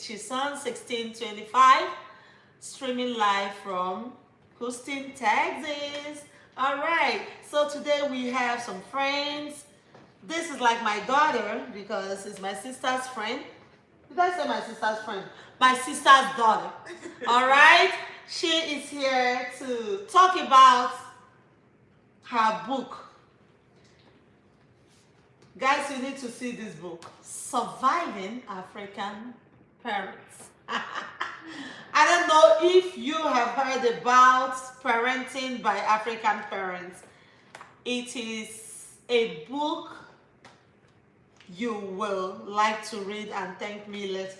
Chison 1625, streaming live from Houston, Texas. All right, so today we have some friends. This is like my daughter because it's my sister's friend. Did I say my sister's friend? My sister's daughter. All right, she is here to talk about her book. Guys, you need to see this book, Surviving African Parents. I don't know if you have heard about parenting by African parents. It is a book you will like to read and thank me later.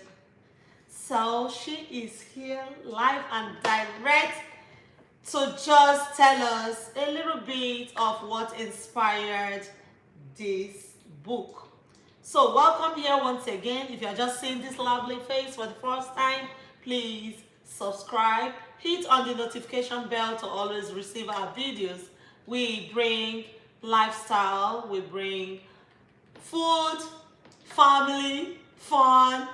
So she is here live and direct to just tell us a little bit of what inspired this book. So welcome here once again. If you're just seeing this lovely face for the first time, please subscribe, hit on the notification bell to always receive our videos. We bring lifestyle, we bring food, family, fun,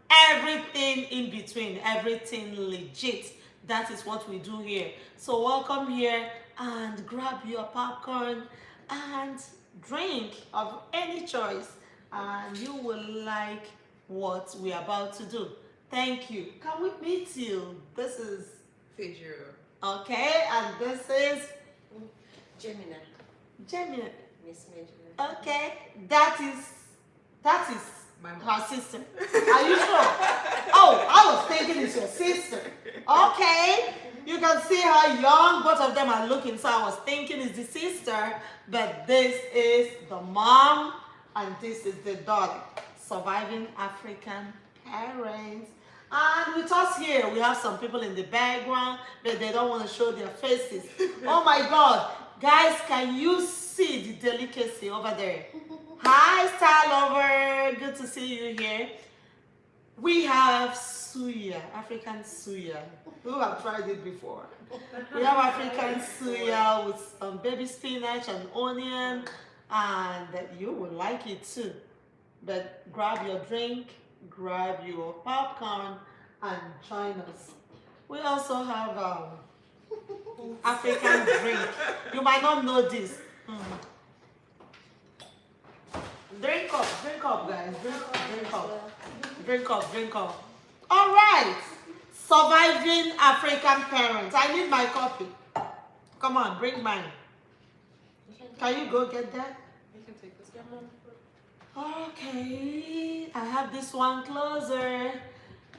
everything in between, everything legit. That is what we do here. So welcome here and grab your popcorn and drink of any choice, and you will like what we're about to do. Thank you. Can we meet you? This is Fidjur. okay, and this is Gemini. Gemini. Miss Major. Okay, that is My mom. her sister. Are you sure? Oh, I was thinking it's your sister. Okay, you can see how young both of them are looking. So I was thinking it's the sister, but this is the mom and this is the daughter. Surviving African Parents. And with us here, we have some people in the background, but they don't want to show their faces. Oh my God, guys, can you see the delicacy over there? Hi, Style Lover. Good to see you here. We have suya, African suya. Who have tried it before? We have African suya with some baby spinach and onion, and you will like it too. But grab your drink, grab your popcorn, and join us. We also have African drink. You might not know this. Drink up, guys. Drink up. All right. Surviving African Parents. I need my copy. Come on, bring mine. Can you go get that? You can take this. Okay. I have this one closer.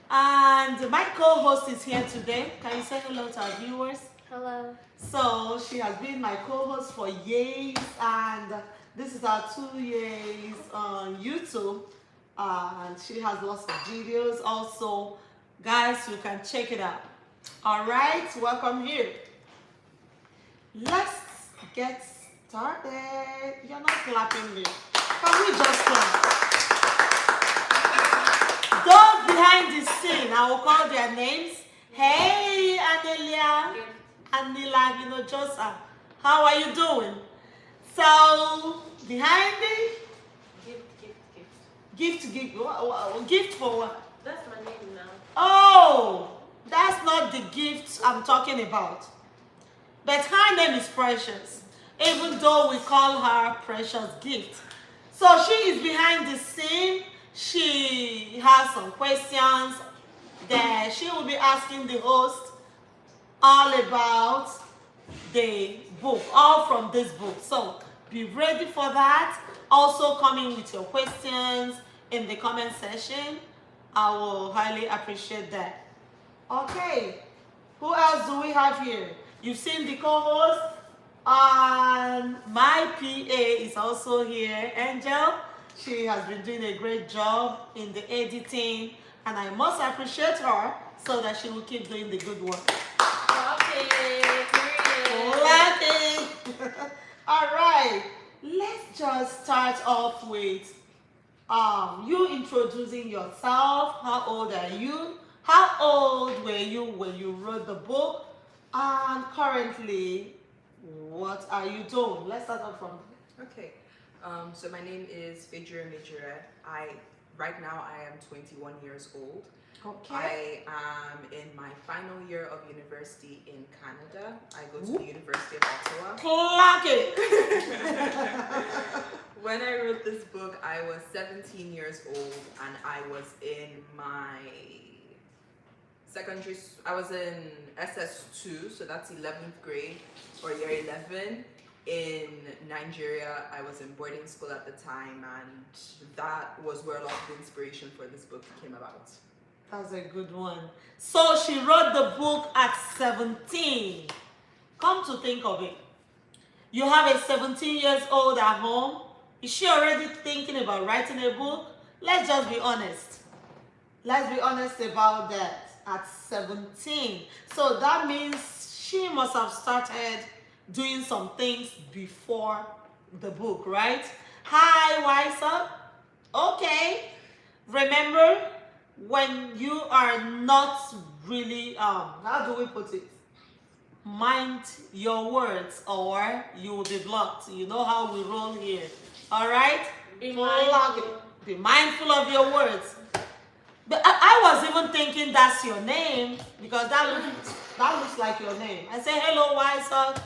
And my co-host is here today. Can you say hello to our viewers? Hello. So she has been my co-host for years, and this is our 2 years on YouTube, and she has lots of videos also. Guys, you can check it out. All right, welcome here. Let's get started. You're not clapping me. Can we just clap? Those behind the scene, I will call their names. Hey, Anelia, Anila, Joseph. How are you doing? So, behind me, gift for what? That's my name now. Oh, that's not the gift I'm talking about. But her name is Precious, even though we call her Precious Gift. So she is behind the scene. She has some questions that she will be asking the host all about the book, all from this book. So be ready for that. Also coming with your questions in the comment section. I will highly appreciate that. Okay, who else do we have here? You've seen the co-host, and my PA is also here, Angel. She has been doing a great job in the editing, and I must appreciate her so that she will keep doing the good work. Okay, Laughing. All right, let's just start off with you introducing yourself. How old are you? How old were you when you wrote the book? And currently, what are you doing? Let's start off from. Okay. So my name is Fidjur Majura. Right now I am 21 years old. Okay. I am in my final year of university in Canada. I go to the University of Ottawa. Clock it. When I wrote this book, I was 17 years old and I was in my I was in SS2, so that's 11th grade or year 11 in Nigeria. I was in boarding school at the time, and that was where a lot of the inspiration for this book came about. That's a good one. So she wrote the book at 17. Come to think of it, you have a 17 years old at home. Is she already thinking about writing a book? Let's just be honest. Let's be honest about that. At 17. So that means she must have started doing some things before the book, right? Hi, wise up. Okay. Remember, when you are not really, how do we put it? Mind your words or you will be blocked. You know how we roll here. All right? Be mindful. Be mindful of your words. But I was even thinking that's your name because that looks like your name. I say, hello, wise up.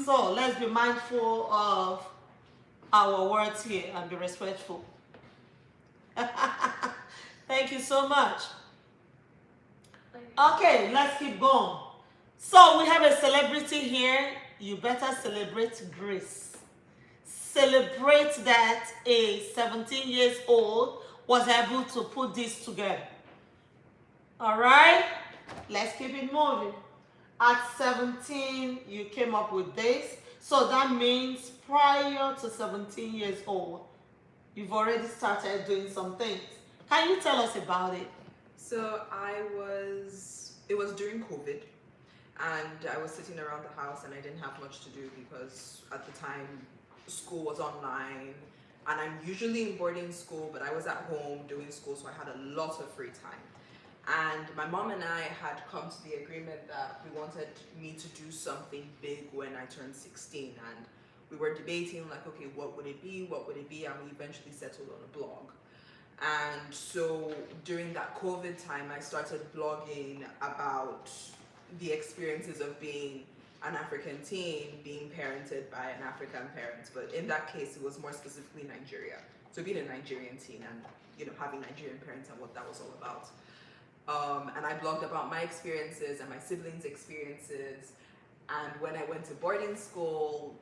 So let's be mindful of our words here and be respectful. Thank you so much. Okay, let's keep going. So we have a celebrity here. You better celebrate Grace. Celebrate that a 17 years old was able to put this together. All right, let's keep it moving. At 17, you came up with this. So that means prior to 17 years old, you've already started doing some things. Can you tell us about it? So it was during COVID, and I was sitting around the house and I didn't have much to do because at the time school was online. And I'm usually in boarding school, but I was at home doing school, so I had a lot of free time. And my mom and I had come to the agreement that we wanted me to do something big when I turned 16. And we were debating, like, okay, what would it be? What would it be? And we eventually settled on a blog. And so during that COVID time, I started blogging about the experiences of being an African teen being parented by an African parent, but in that case it was more specifically Nigeria. So being a Nigerian teen and having Nigerian parents and what that was all about. And I blogged about my experiences and my siblings' experiences. And when I went to boarding school,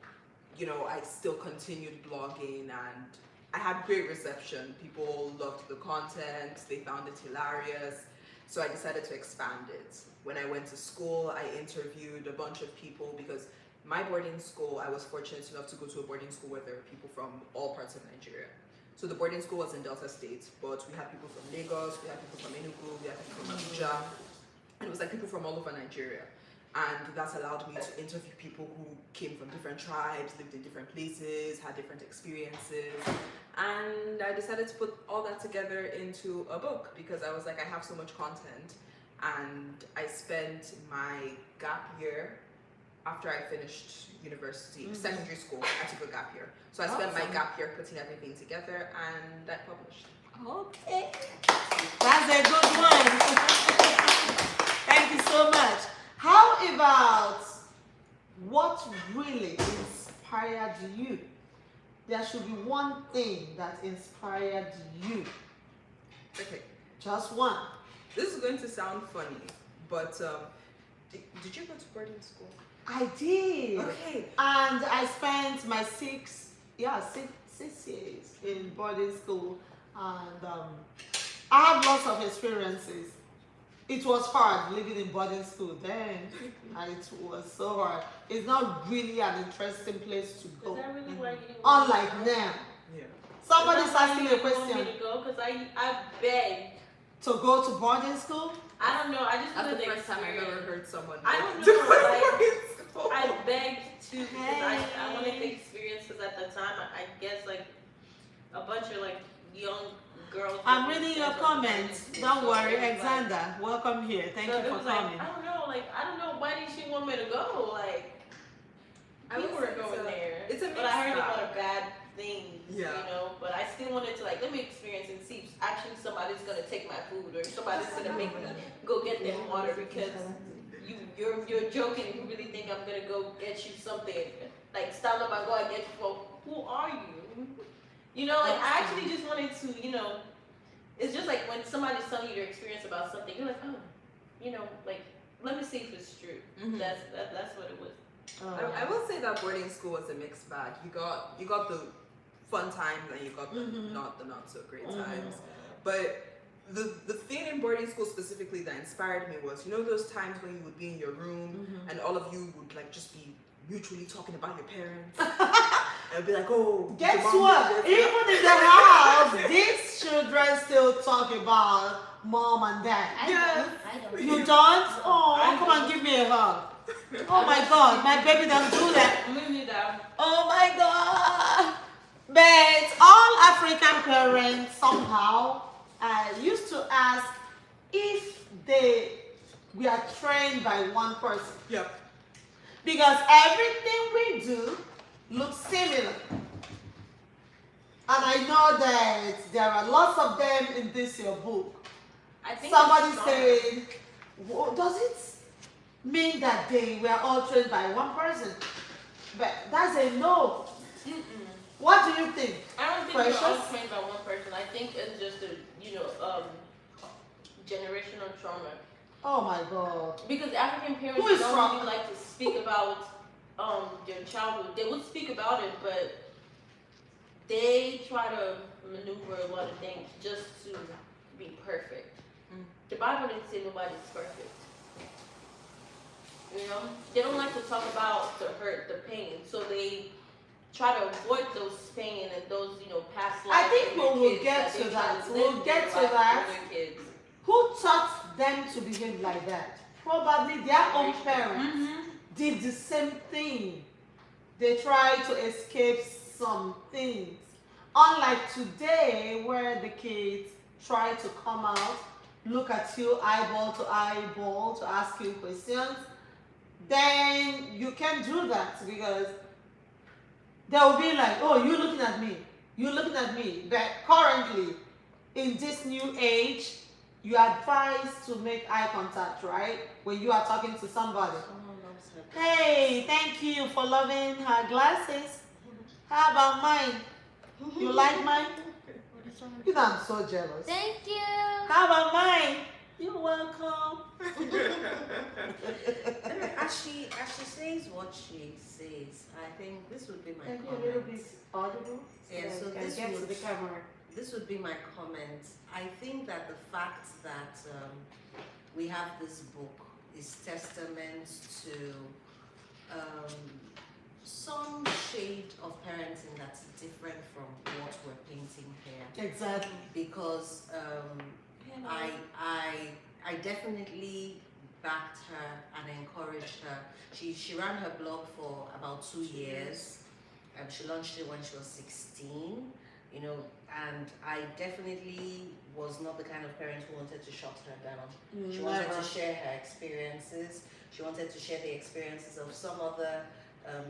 I still continued blogging and I had great reception. People loved the content, they found it hilarious. So I decided to expand it. When I went to school, I interviewed a bunch of people because my boarding school, I was fortunate enough to go to a boarding school where there were people from all parts of Nigeria. So the boarding school was in Delta State, but we had people from Lagos, we had people from Enugu, we had people from Abuja, and it was like people from all over Nigeria. And that allowed me to interview people who came from different tribes, lived in different places, had different experiences. And I decided to put all that together into a book because I was like, I have so much content. And I spent my gap year after I finished university, secondary school. I took a gap year. So I spent my gap year putting everything together and I published. Okay. That's a good one. Thank you so much. How about what really inspired you? There should be one thing that inspired you. Okay. Just one. This is going to sound funny, but did you go to boarding school? I did. Okay. And I spent my six years in boarding school, and I had lots of experiences. It was hard living in boarding school then, and it was so hard. It's not really an interesting place to go. Is that really why you didn't Unlike want to go? now. Yeah. Somebody's Is that why asking you a didn't want question. me to go? Because I begged. To go to boarding school? I don't know. I just That's wanted the the first time I've ever experience. heard someone. I don't beg to know, go to like, boarding school. I begged to because I wanted the Hey. experience because at the time I guess like a bunch of like young girls. I'm were reading your sent to boarding comments. school, Don't so worry, it was like- Alexander. Welcome here. Thank so you it for was like, coming. I don't know. Why did she want me to go? Like, I we would were say going there. it's a but I heard mixed about bag. a bad things, Yeah. you know. But I still wanted to like let me experience and see if actually somebody's gonna take my food or somebody's gonna make me go get them water because you're joking if you really think I'm gonna go get you something like stand up and go and get you. Well, who are you? You know, like I actually just wanted to, you know, it's just like when somebody's telling you their experience about something, you're like, oh, you know, like let me see if it's true. Mhm. That's what it was. I will say that boarding school was a mixed bag. You got the fun times and you got the not so great times. But the thing in boarding school specifically that inspired me was, you know, those times when you would be in your room and all of you would like just be mutually talking about your parents and be like, oh, did your Guess mom what? do this? Even in the house, these children still talk about mom and dad. Yes. I don't. You don't? Oh, I come on, give me a hug. Oh my God, my baby don't do that. Move me down. Oh my God. But all African parents somehow used to ask if they were trained by one person. Yep. Because everything we do looks similar. And I know that there are lots of them in this your book. I think Somebody it's said, does it mean that they were all trained by one person? But that's a no. Mm-mm. What do you think? I don't think we're all Precious? trained by one person. I think it's just a generational trauma. Oh my God. Because African parents Who is don't from- really like to speak about their childhood. They would speak about it, but they try to maneuver a lot of things just to be perfect. The Bible didn't say nobody's perfect. You know, they don't like to talk about the hurt, the pain, so they try to avoid those pain and those past lives. I think of their we will kids get they to try that. live We'll their get to lives that. for their kids. Who taught them to behave like that? Probably their own parents Mm-hmm. did the same thing. They tried to escape some things. Unlike today, where the kids try to come out, look at you eyeball to eyeball to ask you questions, then you can't do that because they will be like, oh, you looking at me, you looking at me. But currently, in this new age, you are advised to make eye contact, right? When you are talking to somebody. Someone loves her. Hey, thank you for loving her glasses. How about mine? You like mine? You know I'm so jealous. Thank you. How about mine? You're welcome. As she says what she says, I think this would be my Can you a little comment. bit audible? Yeah, that so I can this get to would- the camera. This would be my comment. I think that the fact that we have this book is testament to some shade of parenting that's different from what we're painting here. Exactly. Because I definitely backed her and encouraged her. She ran her blog for about 2 years. She launched it when she was 16, you know, and I definitely was not the kind of parent who wanted to shut her down. She wanted Never. to share her experiences. She wanted to share the experiences of some other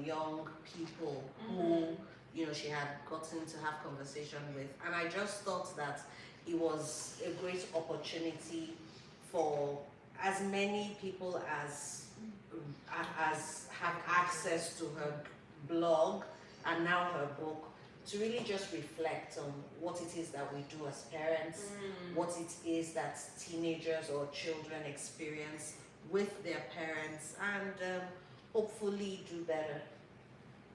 young people who, you know, she had gotten to have conversation with. And I just thought that it was a great opportunity for as many people as have access to her blog and now her book to really just reflect on what it is that we do as parents, what it is that teenagers or children experience with their parents, and hopefully do better.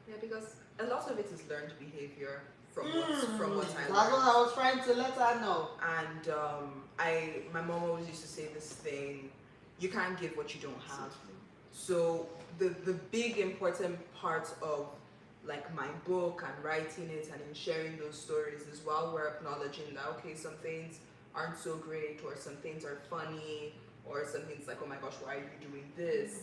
Yeah, because a lot of it is learned behavior from what I That's learned. what I was trying to let her know. And my mom always used to say this thing: you can't give what you don't have. So the big important part of like my book and writing it and in sharing those stories is while we're acknowledging that okay, some things aren't so great, or some things are funny, or some things like, oh my gosh, why are you doing this?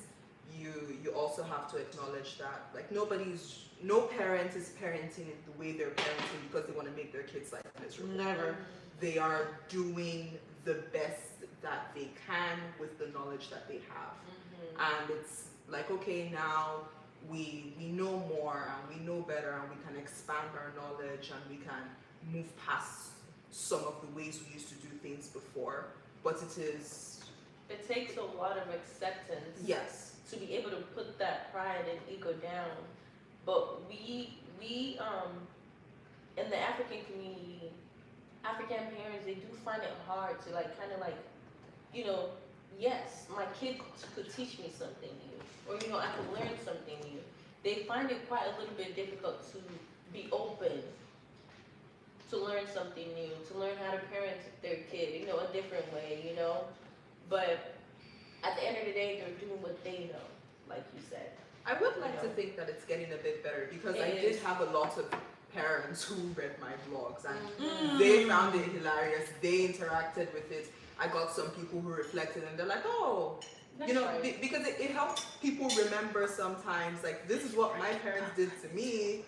You also have to acknowledge that like no parent is parenting it the way they're parenting because they want to make their kids life miserable. Never. They are doing the best that they can with the knowledge that they have. And it's like, okay, now we know more and we know better and we can expand our knowledge and we can move past some of the ways we used to do things before. But It takes a lot of acceptance yes. to be able to put that pride and ego down. But we in the African community, African parents, they do find it hard to like kind of like, you know, yes, my kid could teach me something new, or you know, I could learn something new. They find it quite a little bit difficult to be open to learn something new, to learn how to parent their kid, you know, a different way, you know. But at the end of the day, they're doing what they know, like you said. I would like You to know. think that it's getting a bit better because It I is. did have a lot of parents who read my blogs and Mm. they found it hilarious. They interacted with it. I got some people who reflected and they're like, oh, That's you know, right. because it helps people remember sometimes, like, this is what my parents did to me.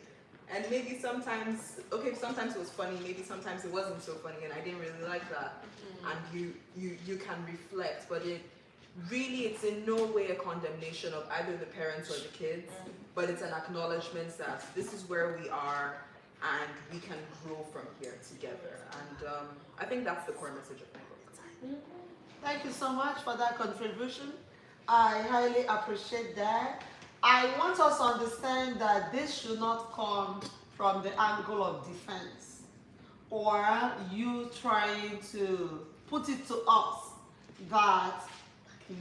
And maybe sometimes, okay, sometimes it was funny, maybe sometimes it wasn't so funny and I didn't really like that. Mhm. And you can reflect, but it's in no way a condemnation of either the parents or the kids, Mhm. but it's an acknowledgement that this is where we are and we can grow from here together. And I think that's the core message of my book. Mhm. Thank you so much for that contribution. I highly appreciate that. I want us to understand that this should not come from the angle of defense or you trying to put it to us that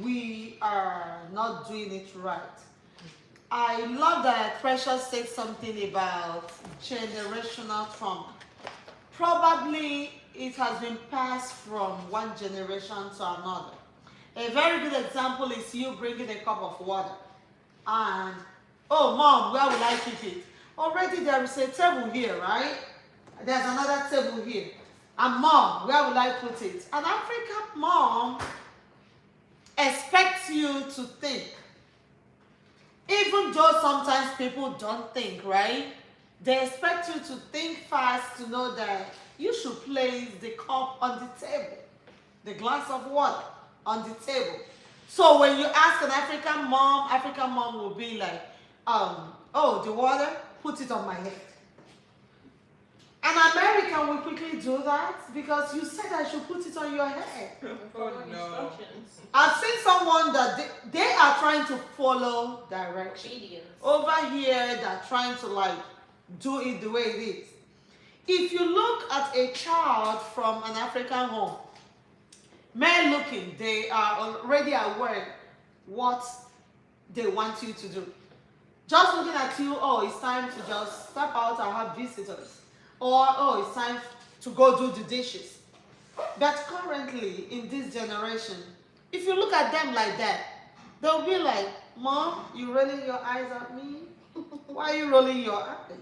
we are not doing it right. I love that Precious said something about generational trauma. Probably it has been passed from one generation to another. A very good example is you bringing a cup of water and, oh mom, where will I keep it? Already there is a table here, right? There's another table here. And mom, where will I put it? An African mom expects you to think. Even though sometimes people don't think, right? They expect you to think fast to know that you should place the cup on the table, the glass of water on the table. So when you ask an African mom will be like, oh, the water, put it on my head. An American will quickly do that because you said I should put it on your head. Follow no. instructions. I've seen someone that they are trying to follow direction. Obedience. Over here, they're trying to like do it the way it is. If you look at a child from an African home, men looking, they are already aware what they want you to do. Just looking at you, oh, it's time to just step out and have visitors. Or, oh, it's time to go do the dishes. But currently, in this generation, if you look at them like that, they'll be like, Mom, you rolling your eyes at me? Why are you rolling your eyes?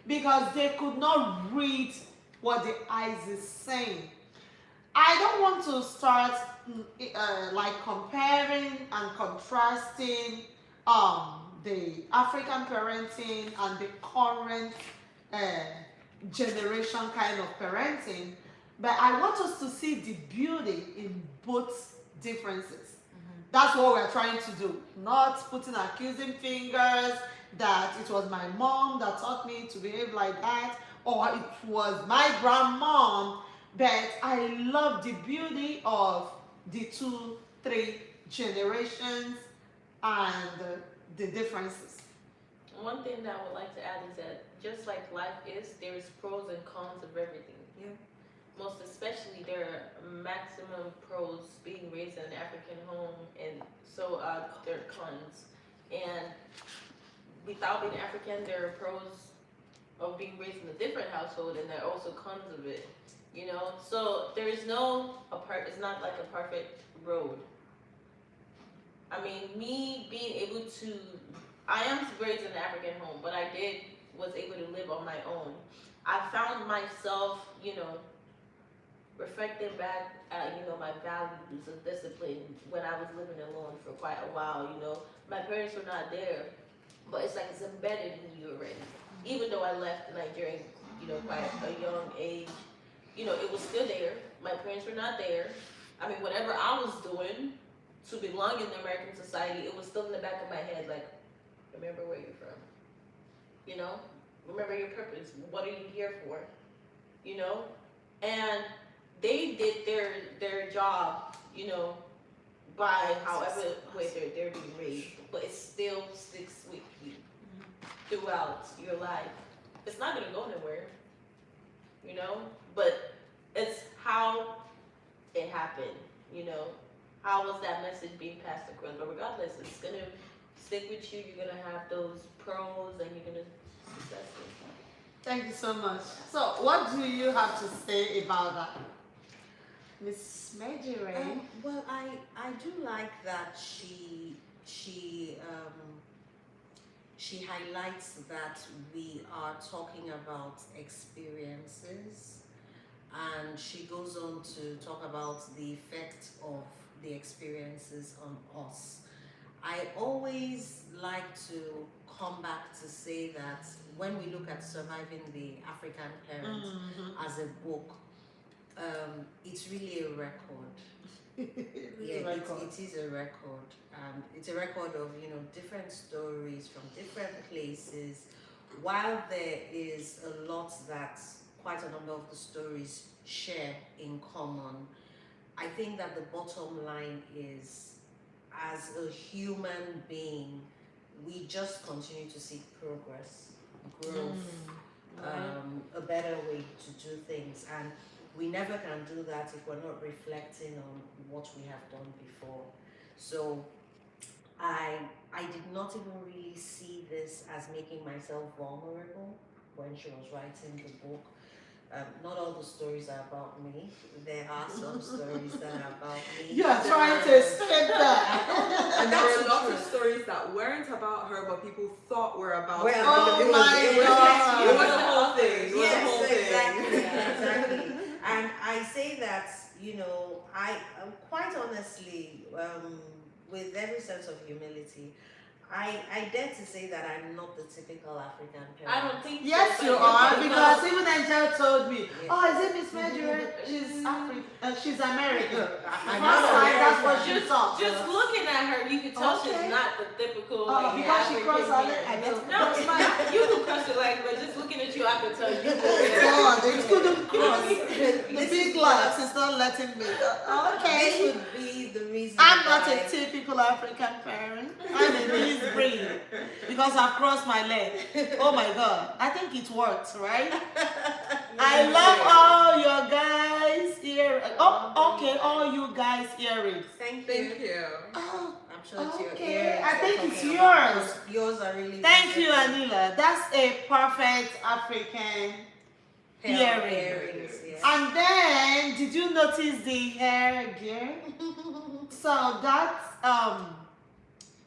Because they could not read what the eyes is saying. I don't want to start like comparing and contrasting the African parenting and the current generation kind of parenting, but I want us to see the beauty in both differences. That's what we're trying to do, not putting accusing fingers that it was my mom that taught me to behave like that, or it was my grandmom. But I love the beauty of the 2, 3 generations and the differences. One thing that I would like to add is that just like life is, there is pros and cons of everything. Yeah. Most especially, there are maximum pros being raised in an African home, and so there are cons. And without being African, there are pros of being raised in a different household, and there are also cons of it. You know, so there is no it's not like a perfect road. I mean, me being able to, I am raised in an African home, but I was able to live on my own. I found myself, you know, reflecting back at, you know, my values of discipline when I was living alone for quite a while, you know. My parents were not there, but it's like it's embedded in you already. Even though I left Nigeria, you know, quite a young age, you know, it was still there. My parents were not there. I mean, whatever I was doing to belong in the American society, it was still in the back of my head, like, Remember where you're from. You know? Remember your purpose. What are you here for? You know? And they did their job, you know, by however way they're being raised. But it still sticks with you throughout your life. It's not gonna go nowhere. You know? But it's how it happened, you know. How was that message being passed across? But regardless, it's gonna stick with you. You're gonna have those pros, and you're gonna success it. Thank you so much. So, what do you have to say about that, Miss Marjorie? Well, I do like that she highlights that we are talking about experiences, and she goes on to talk about the effect of the experiences on us. I always like to come back to say that when we look at Surviving the African Parent as a book, it's really a record. Yeah, it is a record. It's a record of, you know, different stories from different places. While there is a lot that quite a number of the stories share in common, I think that the bottom line is, as a human being, we just continue to seek progress, growth, a better way to do things. And we never can do that if we're not reflecting on what we have done before. So I did not even really see this as making myself vulnerable when she was writing the book. Not all the stories are about me. There are some stories that are about me. You are trying to say that. And there were lots of stories that weren't about her, but people thought were about her. Oh It my God. It was a whole thing. It was a Yes, whole thing. exactly. And I say that, you know, I quite honestly, with every sense of humility, I dare to say that I'm not the typical African parent. I don't think Yes, so, you but are, know, because even Angel told me, Yeah. oh, is it Miss Marjorie? She's African, she's American. I'm First not time, that's what American. she thought. just looking at her, you can tell Okay. she's not the typical Oh, like, because she African crossed her parent. leg, I guess. No, it's fine. You can cross your leg, but just looking at you, I can tell you. God, it couldn't cross. The This big is glass is not letting me. This Okay. would be the reason I'm not a why- typical African parent. I'm a mixed breed because I've crossed my leg. Oh my God. I think it worked, right? I love all your guys here. Oh, okay, all you guys earrings. Thank you. Thank you. Oh, I'm sure it's your Okay, earrings I you're think talking it's about. yours. Yours are really thank you, beautiful. Anila. That's a perfect African Pair of earring. earrings, yes. And then, did you notice the hair gear? So that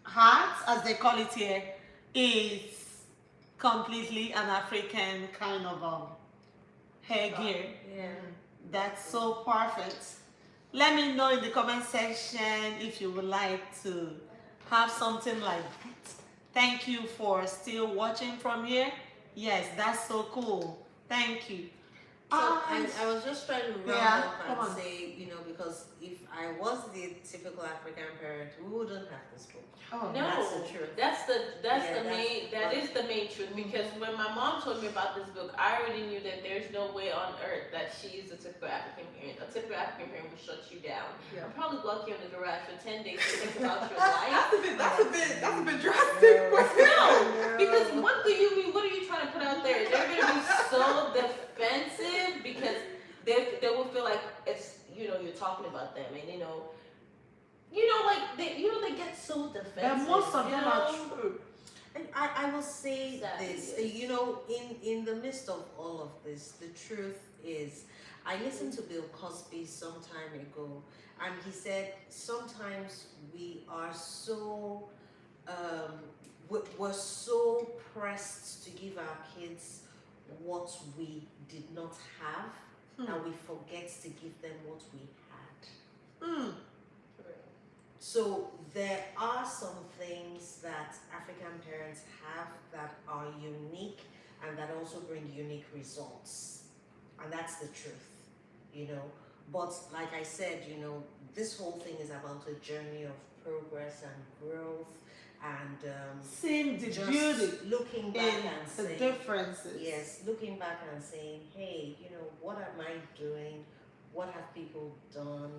hat, as they call it here, is completely an African kind of hair gear. Yeah. That's so perfect. Let me know in the comment section if you would like to have something like that. Thank you for still watching from here. Yes, that's so cool. Thank you. So And- I was just trying to round Yeah, up come and on. say, you know, because if I was the typical African parent, we wouldn't have this book. Oh, No, That's the truth. that's Yeah, the main that is the main truth, because when my mom told me about this book, I already knew that there's no way on earth that she is a typical African parent. A typical African parent will shut you down. Yeah. I'll probably block you in the garage for 10 days to think about your life. That's a bit drastic. No, because what do you mean? What are you trying to put out there? They're gonna be so defensive because they will feel like it's, you know, you're talking about them, and like they get so defensive. And most of you them know? are true. And I will say Sadly, this, yes. you know, in the midst of all of this, the truth is, I listened to Bill Cosby some time ago, and he said sometimes we are so, we're so pressed to give our kids what we did not have, and we forget to give them what we had. Hmm. So there are some things that African parents have that are unique and that also bring unique results. And that's the truth, you know. But like I said, you know, this whole thing is about a journey of progress and growth and Seeing the just beauty looking back in and the saying, differences. yes, looking back and saying, hey, what am I doing? What have people done?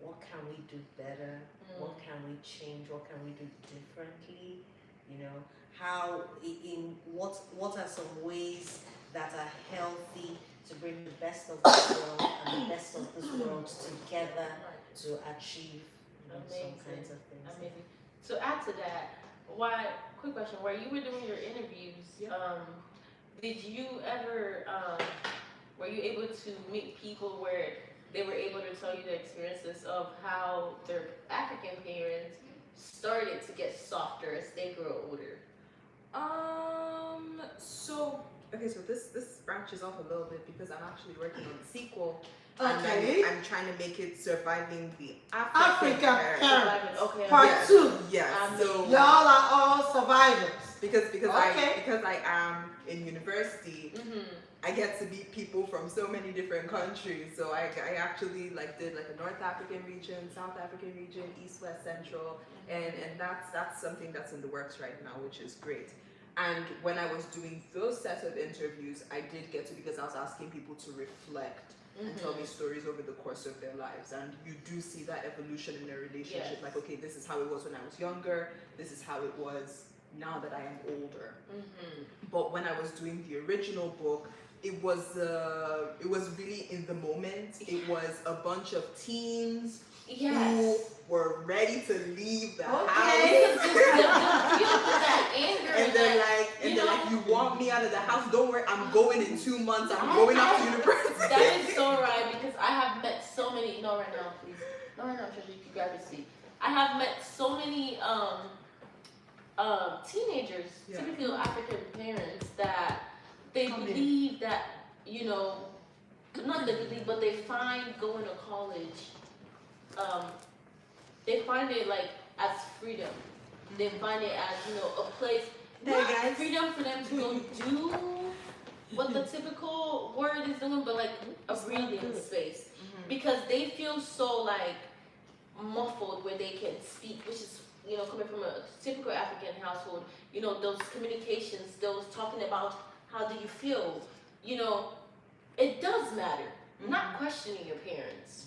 What can we do better? What can we change? What can we do differently? How in what are some ways that are healthy to bring the best of this world and the best of this world together to achieve some Amazing. kinds of things. Amazing. To add to that, quick question, while you were doing your interviews, did you ever, were you able to meet people where they were able to tell you the experiences of how their African parents started to get softer as they grow older? So this branches off a little bit because I'm actually working on the sequel. Okay. And I'm trying to make it surviving the African parents. parents. Okay. Part Yes. two. Yes. So Y'all are all survivors. because Okay. I am in university, I get to meet people from so many different countries. So I actually did a North African region, South African region, East, West, Central, and that's something that's in the works right now, which is great. And when I was doing those set of interviews, I did get to, because I was asking people to reflect and tell me stories over the course of their lives, and you do see that evolution in their relationship. Yes. Like, okay, this is how it was when I was younger. This is how it was now that I am older. But when I was doing the original book, it was really in the moment. It was a bunch of teens who were ready to leave the house. That anger And they're like, you want me out of the house? Don't worry, I'm going in 2 months. I'm going off to university. That is so right, because I have met so many. No, right now, please. No, right now, Treasure, you can grab your seat. I have met so many teenagers, typical African parents, that they believe that not they believe, but they find going to college. They find it as freedom. They find it as a place. Not freedom for them to go do what the typical word is doing, but a breathing space, because they feel so muffled where they can speak, which is coming from a typical African household. Those communications, those talking about how do you feel, it does matter. Not questioning your parents.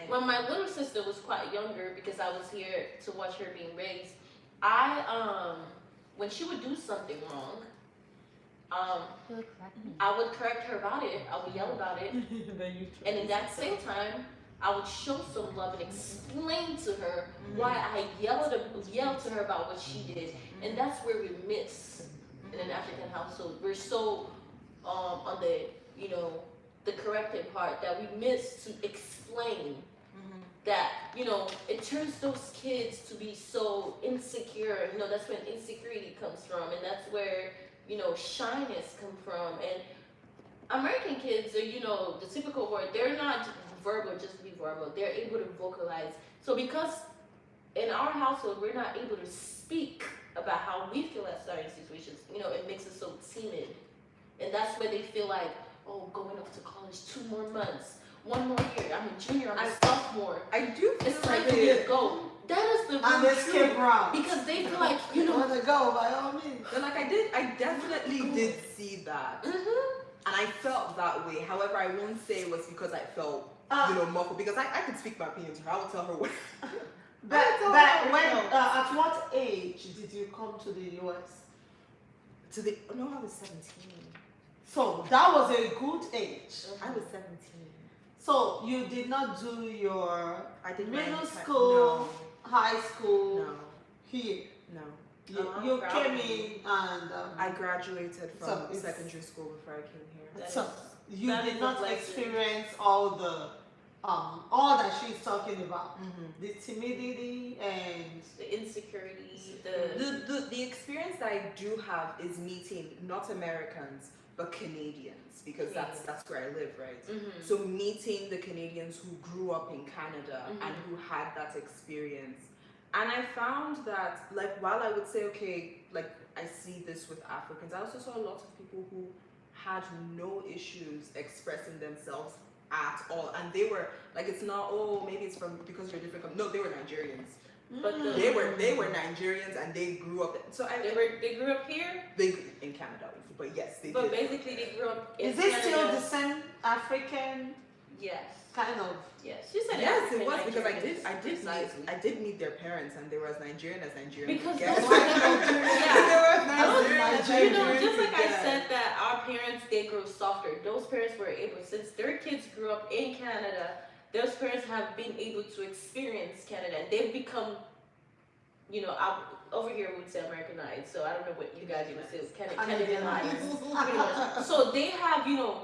When my little sister was quite younger, because I was here to watch her being raised, when she would do something wrong, I would correct her about it. I would yell about it, and in that same time, I would show some love and explain to her why I yelled to her about what she did, and that's where we miss in an African household. We're so on the corrected part that we miss to explain that it turns those kids to be so insecure. That's when insecurity comes from, and that's where shyness come from. And American kids are the typical word, they're not verbal just to be verbal, they're able to vocalize. So because in our household we're not able to speak about how we feel at certain situations, it makes us so timid, and that's where they feel like, oh, going off to college 2 more months, 1 more year, I'm a junior, I'm a sophomore, I do feel it's time for me to go. That is the And real they skip route. because they feel like Want to go by all means. But I definitely did see that. And I felt that way. However, I won't say it was because I felt, muffled, because I could speak my opinion to her. I would tell her what. But at what age did you come to the US? I was 17. So that was a good age. I was 17. So you did not do your I did middle school, No. high school No. here. No. You came in and I graduated from So it's- secondary school before I came here. so you that did is not a blessing. experience all that she's talking about. Mm-hmm. The timidity and the insecurity, The experience that I do have is meeting not Americans but Canadians, because that's where I live, right? So meeting the Canadians who grew up in Canada and who had that experience. And I found that, while I would say, okay, I see this with Africans, I also saw a lot of people who had no issues expressing themselves at all. And they were, it's not, oh, maybe it's because you're different. No, they were Nigerians. But the, They were Nigerians and they grew up. So they grew up here, they in Canada, obviously, but yes, they but did. basically they grew up in Is it still Canada. the same African Yes. kind of? Yes. She said Yes, African it was because Nigerians, precisely. I did meet their parents and they were as Nigerian as Nigerian. Because could get. those White parents- Nigerian. yeah. They were as Those- Nigerian as You know, Nigerian just like could I get. said that our parents they grow softer. Those parents were able, since their kids grew up in Canada, those parents have been able to experience Canada, and they've become, you know, over here we would say Americanized. So I don't know what you guys would say, Canadianized. Pretty much. So they have, you know,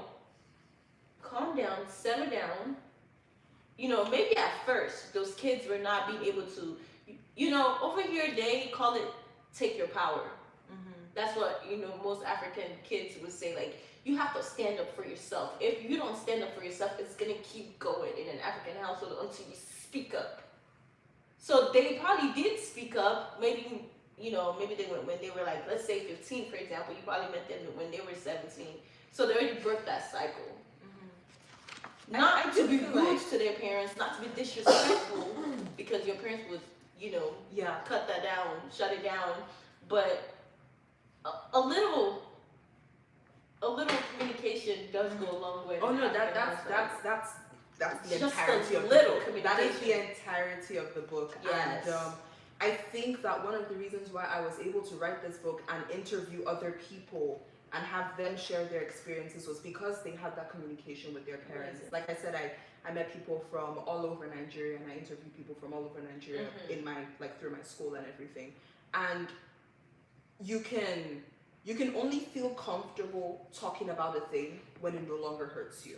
calm down, simmer down. You know, maybe at first those kids were not being able to, you know, over here they call it take your power. That's what, you know, most African kids would say, like, you have to stand up for yourself. If you don't stand up for yourself, it's gonna keep going in an African household until you speak up. So they probably did speak up, maybe, you know, maybe they went when they were like, let's say 15, for example, you probably met them when they were 17. So they already broke that cycle. Not I to do be feel rude like- to their parents, not to be disrespectful, because your parents would, you know, Yeah. cut that down, shut it down, but a little communication does go a long way. Oh in no, African that's households. the Just a entirety of the little book. That is the communication. entirety of the book. Yes. And I think that one of the reasons why I was able to write this book and interview other people and have them share their experiences was because they had that communication with their parents. Amazing. Like I said, I met people from all over Nigeria and I interviewed people from all over Nigeria Mhm. in my through my school and everything. And you can only feel comfortable talking about a thing when it no longer hurts you.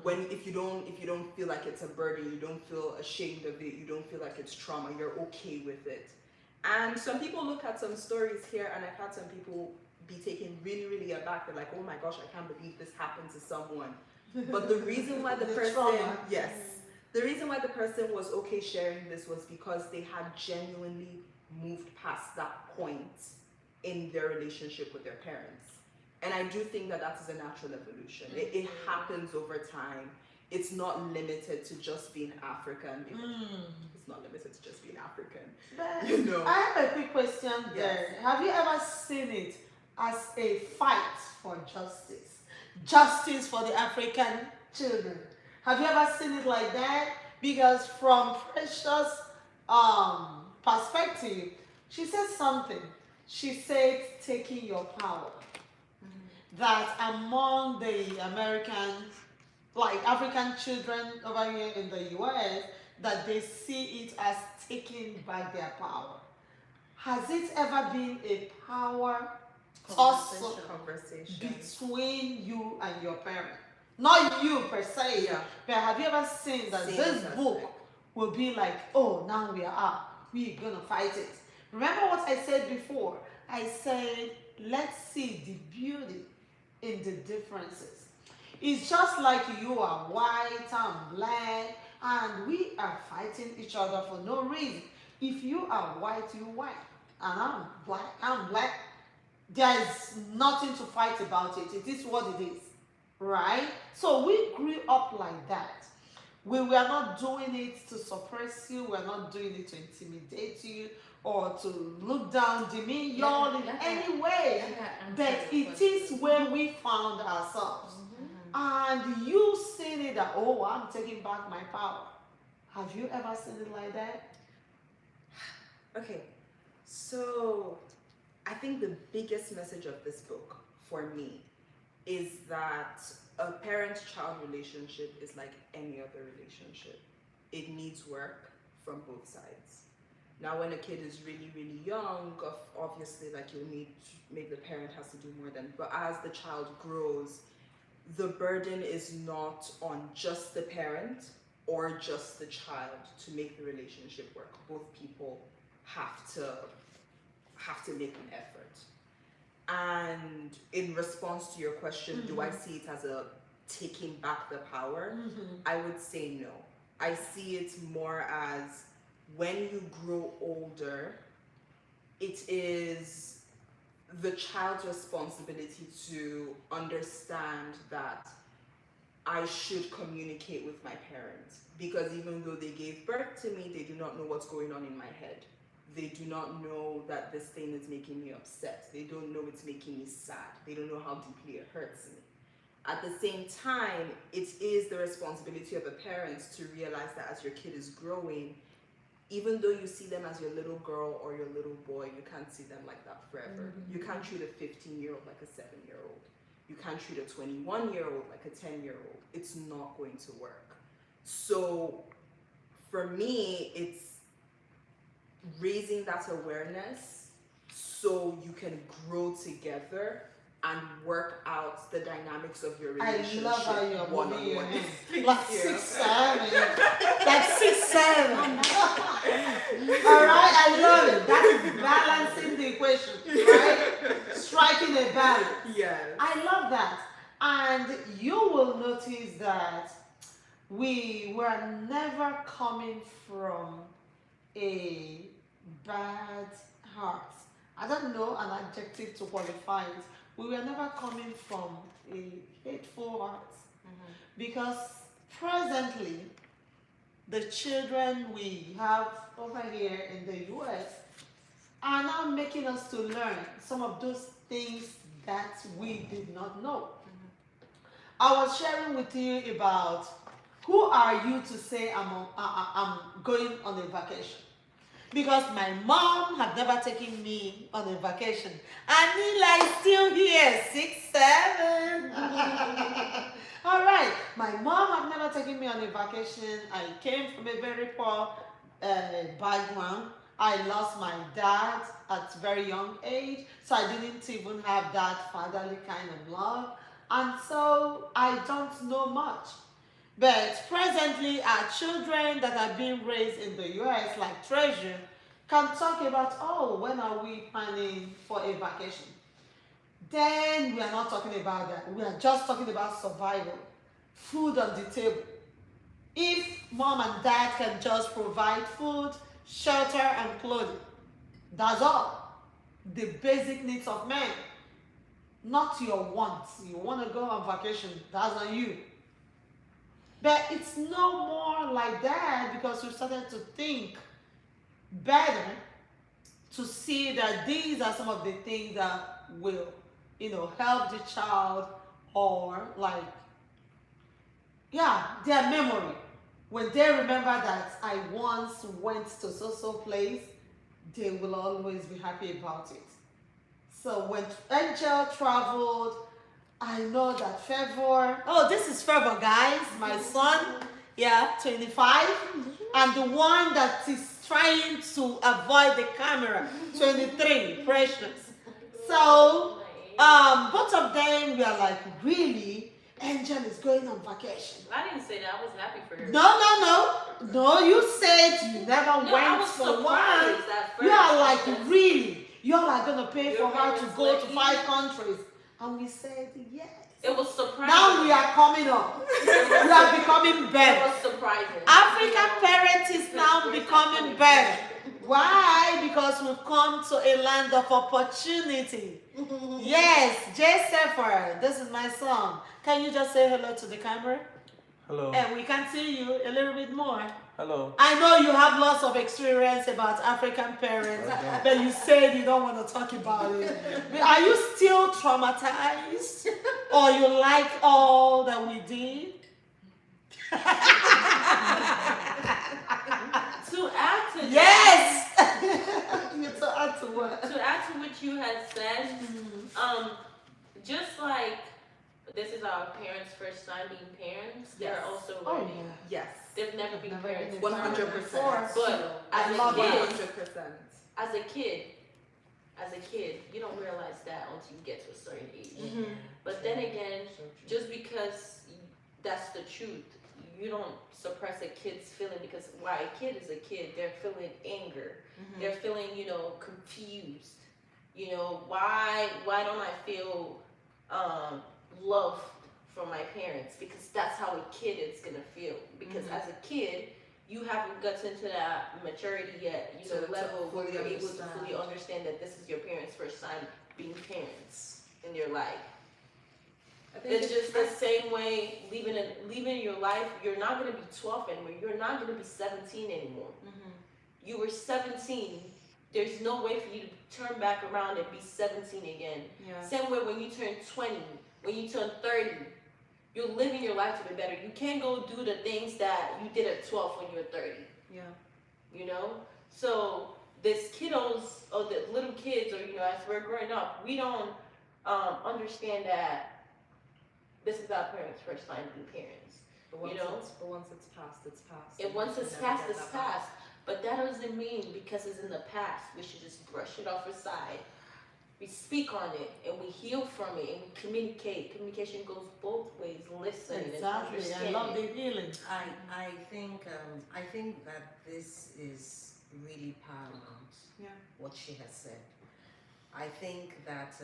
When if you don't feel like it's a burden, you don't feel ashamed of it, you don't feel like it's trauma, you're okay with it. And some people look at some stories here and I've had some people be taken really, really aback. They're like, oh my gosh, I can't believe this happened to someone. But the reason why the person trauma. the reason why the person was okay sharing this was because they had genuinely moved past that point in their relationship with their parents. And I do think that that is a natural evolution. It happens over time. It's not limited to just being African. It's not limited to just being African. But You know. I have a quick question there. Have you ever seen it as a fight for justice? Justice for the African children. Have you ever seen it like that? Because from Precious' perspective, she said something. She said taking your power. That among the Americans, like African children over here in the US, that they see it as taking back their power. Has it ever been a power tussle Conversation. between you and your parent? Not you per se, Yeah. but have you ever seen that Seen this it as book like- will be like, oh, now we are up, we're gonna fight it? Remember what I said before? I said, let's see the beauty in the differences. It's just like you are white, I'm black, and we are fighting each other for no reason. If you are white, you're white, and I'm black. There's nothing to fight about it. It is what it is, right? So we grew up like that. We were not doing it to suppress you. We're not doing it to intimidate you or to look down, demean you all in any way. But it is where we found ourselves. And you seen it that, oh, I'm taking back my power. Have you ever seen it like that? Okay, so I think the biggest message of this book for me is that a parent-child relationship is like any other relationship. It needs work from both sides. Now, when a kid is really, really young, obviously, like you'll need, maybe the parent has to do more than, but as the child grows, the burden is not on just the parent or just the child to make the relationship work. Both people have to make an effort. And in response to your question, do I see it as a taking back the power? I would say no. I see it more as when you grow older, it is the child's responsibility to understand that I should communicate with my parents, because even though they gave birth to me, they do not know what's going on in my head. They do not know that this thing is making me upset. They don't know it's making me sad. They don't know how deeply it hurts me. At the same time, it is the responsibility of the parents to realize that as your kid is growing, even though you see them as your little girl or your little boy, you can't see them like that forever. You can't treat a 15-year-old like a 7-year-old. You can't treat a 21-year-old like a 10-year-old. It's not going to work. So for me, it's raising that awareness so you can grow together and work out the dynamics of your I relationship. love how you're moving your one-on-one. hand. Like 6'7". Like 6'7". Alright, I love it. That is balancing the equation, right? Striking a balance. Yes. I love that. And you will notice that we were never coming from a bad heart. I don't know an adjective to qualify it. We were never coming from a hateful heart. Because presently, the children we have over here in the US are now making us to learn some of those things that we did not know. I was sharing with you about who are you to say I'm going on a vacation. Because my mom had never taken me on a vacation. Anila is still here, 6'7". All right, my mom had never taken me on a vacation. I came from a very poor background. I lost my dad at a very young age, so I didn't even have that fatherly kind of love. And so I don't know much. But presently, our children that are being raised in the US, like Treasure, can talk about, oh, when are we planning for a vacation? Then we are not talking about that. We are just talking about survival, food on the table. If mom and dad can just provide food, shelter, and clothing, that's all. The basic needs of men, not your wants. You want to go on vacation, that's on you. But it's no more like that because we've started to think better to see that these are some of the things that will, help the child or their memory. When they remember that I once went to so place, they will always be happy about it. So when Angel traveled, I know that Favor, this is Favor, guys, my son, 25, and the one that is trying to avoid the camera, 23, Precious. So, both of them were like, really? Angel is going on vacation. I didn't say that. I was happy for her. No, you said you never went for one. You are like, really? You all are going to pay for her to go to 5 countries. And we said, yes. It was surprising. Now we are coming up. We are becoming better. It was surprising. African parents is now becoming better. Why? Because we've come to a land of opportunity. Yes, Jay Sefer, this is my son. Can you just say hello to the camera? Hello. And we can see you a little bit more. Hello. I know you have lots of experience about African parents, but you said you don't want to talk about it. But are you still traumatized? Or you like all that we did? To add to Yes! You to add to what? To add to what you had said, just like this is our parents' first time being parents, they're also learning. Yes. They've never been parents. 100%. But as a kid, 100%. as a kid, you don't realize that until you get to a certain age. But then again, just because that's the truth, you don't suppress a kid's feeling, because while a kid is a kid, they're feeling anger. They're feeling, confused. Why don't I feel love from my parents? Because that's how a kid is gonna feel. Because as a kid, you haven't gotten to that maturity yet, level where you're able to fully understand that this is your parents' first time being parents in your life. I think It's just the same way leaving your life. You're not gonna be 12 anymore. You're not gonna be 17 anymore. You were 17. There's no way for you to turn back around and be 17 again. Yeah. Same way when you turn 20, when you turn 30, you're living your life to be better. You can't go do the things that you did at 12 when you were 30. Yeah. You know? So these kiddos or the little kids, or as we're growing up, we don't understand that this is our parents' first time being parents. But once it's past, it's past. And once it's You can never past, get it's that back. past. But that doesn't mean because it's in the past, we should just brush it off aside. We speak on it and we heal from it and we communicate. Communication goes both ways. Listen and Exactly. I understand. love the healing. I think that this is really paramount. Yeah. What she has said. I think that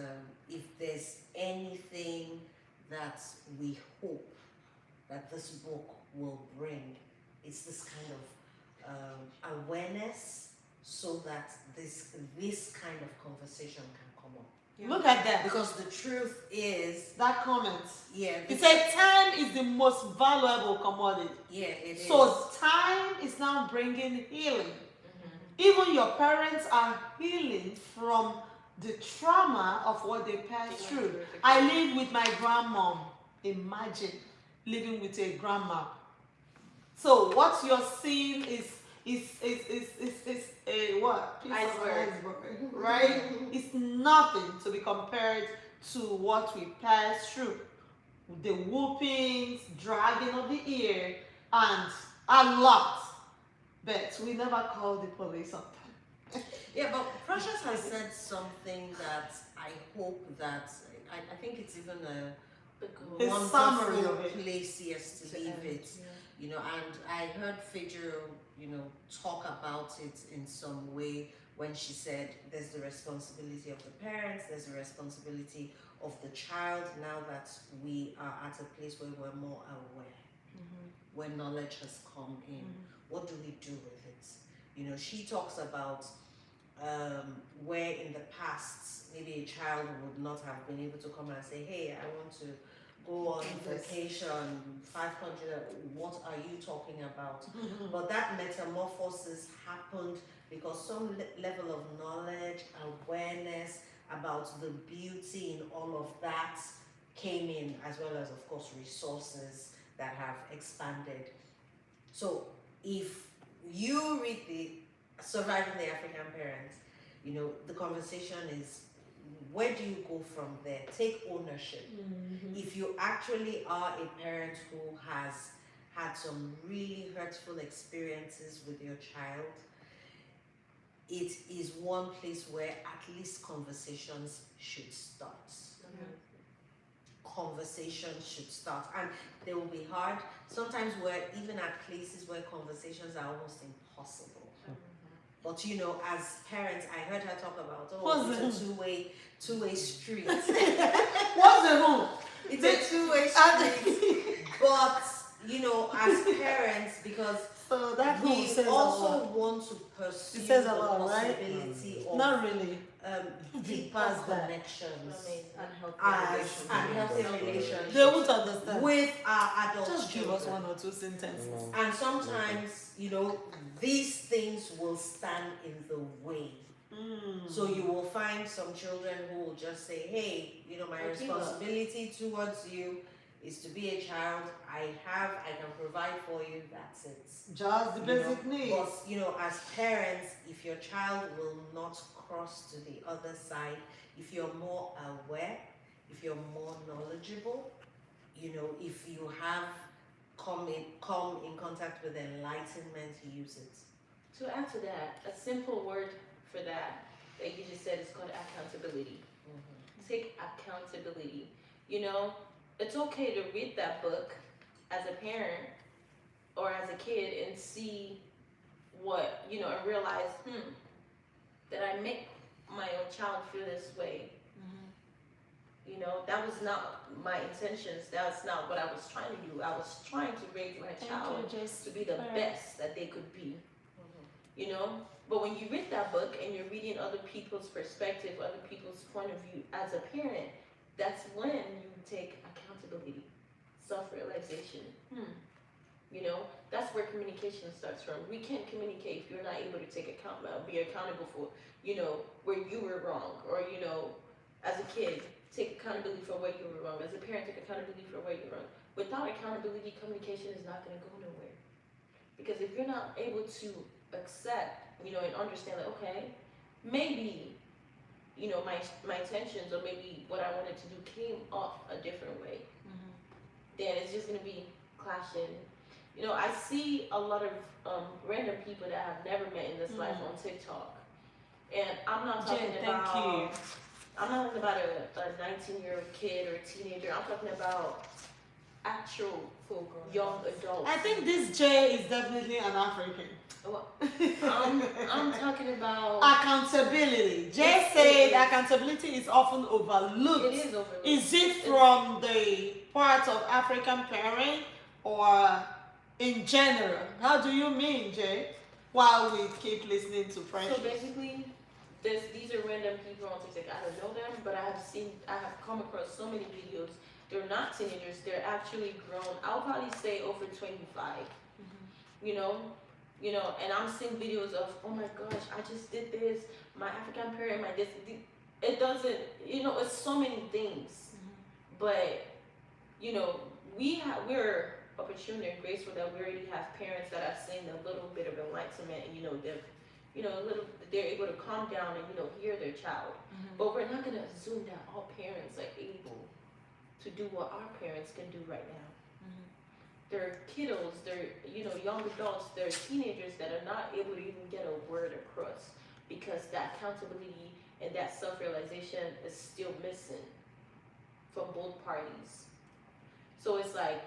if there's anything that we hope that this book will bring, it's this kind of awareness, so that this kind of conversation can come up. Yeah. Look at that. Because the truth is, That comment. yeah, It said time is the most valuable commodity. yeah, it is. So time is now bringing healing. Mhm. Even your parents are healing from the trauma of what they passed through. I live with my grandmom. Imagine living with a grandma. So what you're seeing is a what? Piece of Iceberg. iceberg, right? It's nothing to be compared to what we passed through. The whoopings, dragging of the ear, and a lot. But we never called the police on time. Yeah, but Precious has said something that I hope that I think it's even a A summary of wonderful it. place, yes, to leave it. And I heard Fidjo, talk about it in some way when she said there's the responsibility of the parents, there's the responsibility of the child now that we are at a place where we're more aware, where knowledge has come in. What do we do with it? She talks about where in the past maybe a child would not have been able to come and say, hey, I want to go on vacation, 500, what are you talking about? But that metamorphosis happened because some level of knowledge, awareness about the beauty in all of that came in, as well as, of course, resources that have expanded. So if you read the Surviving the African Parents, the conversation is, where do you go from there? Take ownership. If you actually are a parent who has had some really hurtful experiences with your child, it is one place where at least conversations should start. Conversations should start, and they will be hard. Sometimes we're even at places where conversations are almost impossible. But as parents, I heard her talk about, it's a two-way street. What's the rule? It's a two-way street. But as parents, because So that rule we says a also lot. want to pursue It says the a lot, right? possibility of Not really. deeper past that. connections Amazing. and healthy relationships They won't understand. with our adult Just give children. us one or two sentences. And sometimes, these things will stand in the way. So you will find some children who will just say, hey, my I'll give up. responsibility towards you is to be a child. I can provide for you, that's it. Just the basic needs. But, as parents, if your child will not cross to the other side, if you're more aware, if you're more knowledgeable, if you have come in contact with enlightenment, use it. To add to that, a simple word for that you just said is called accountability. Take accountability. It's okay to read that book as a parent or as a kid and see what, and realize, that I make my own child feel this way. That was not my intentions. That's not what I was trying to do. I was trying to raise my child to be the best that they could be. But when you read that book and you're reading other people's perspective, other people's point of view as a parent, that's when you take accountability, self-realization. You know, that's where communication starts from. We can't communicate if you're not able to take be accountable for, you know, where you were wrong, or, you know, as a kid, take accountability for where you were wrong. As a parent, take accountability for where you're wrong. Without accountability, communication is not going to go nowhere. Because if you're not able to accept, you know, and understand that, okay, maybe, you know, my intentions, or maybe what I wanted to do came off a different way, then it's just going to be clashing. You know, I see a lot of random people that I've never met in this life on TikTok. And I'm not talking Jen, about, thank you. I'm not talking about a 19-year-old kid or a teenager. I'm talking about actual young adults. I think this Jay is definitely an African. Well, I'm talking about. Accountability. Jay said accountability is often overlooked. It is overlooked. Is it from the part of African parent or in general? How do you mean, Jay? While we keep listening to French. So basically, these are random people on TikTok. I don't know them, but I have come across so many videos. They're not teenagers. They're actually grown. I'll probably say over 25. You know, and I'm seeing videos of, oh my gosh, I just did this. My African parent, my this. It doesn't. You know, it's so many things. But you know, we're opportunity and graceful that we already have parents that have seen a little bit of enlightenment, and they're able to calm down and hear their child. But we're not gonna assume that all parents are able to do what our parents can do right now. They're kiddos, they're young adults, they're teenagers that are not able to even get a word across because that accountability and that self-realization is still missing from both parties. So it's like,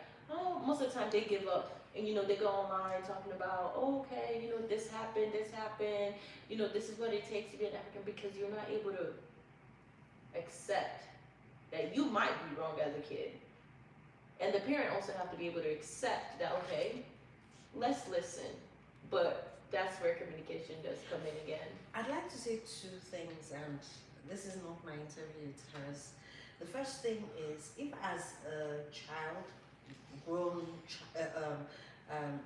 most of the time they give up, and they go online talking about, okay, this happened, this is what it takes to be an African, because you're not able to accept that you might be wrong as a kid. And the parent also have to be able to accept that, okay, let's listen. But that's where communication does come in again. I'd like to say two things, and this is not my interview, it's hers. The first thing is, if as a child, grown,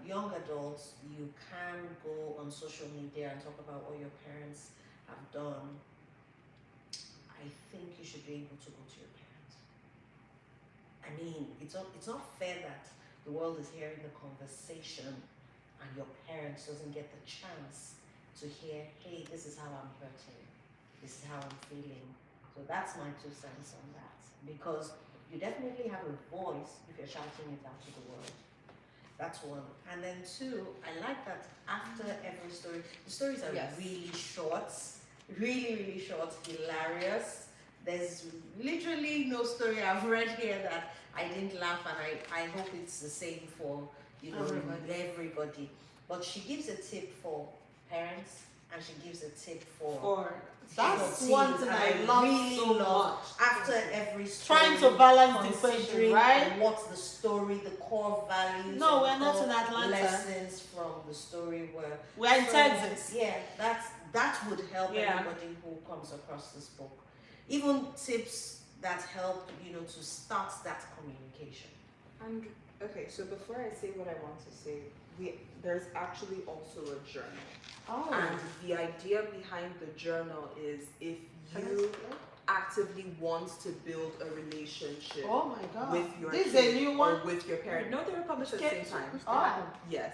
young adults, you can go on social media and talk about what your parents have done, I think you should be able to go to your parents. I mean, it's not fair that the world is hearing the conversation and your parents doesn't get the chance to hear, hey, this is how I'm hurting, this is how I'm feeling. So that's my 2 cents on that, because you definitely have a voice if you're shouting it out to the world. That's one. And then 2, I like that after every story, the stories are really short, really short, hilarious. There's literally no story I've read here that I didn't laugh, and I hope it's the same for everybody. But she gives a tip for parents, and she gives a tip for that's one thing I love really so love. much. After every story, Trying to balance the equation, considering right? what's the story, the core values. No, and we're not core in Atlanta. Lessons from the story were. We're in Texas. Yeah, that would help Yeah. anybody who comes across this book. Even tips that help, to start that communication. And okay, so before I say what I want to say, there's actually also a journal. Oh. And the idea behind the journal is if you actively want to build a relationship Oh my God. with your This is kid a new or one? with your parent. No, they were published at the same time. Oh. Yes.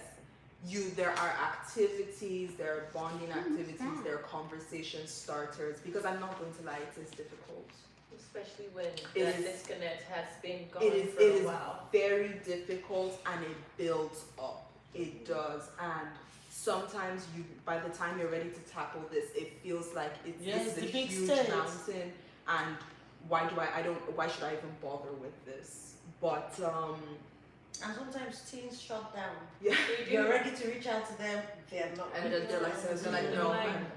There are activities, there are bonding activities, there are conversation starters, because I'm not going to lie, it is difficult. Especially when It that is- disconnect has been It going is for it a is while. very difficult, and it builds up. It does. And sometimes by the time you're ready to tackle this, it feels like this is the a big huge stakes. mountain, and why should I even bother with this? But And sometimes teens shut down. yeah. You're ready to reach out to them, they're not. And ready. they're like, no,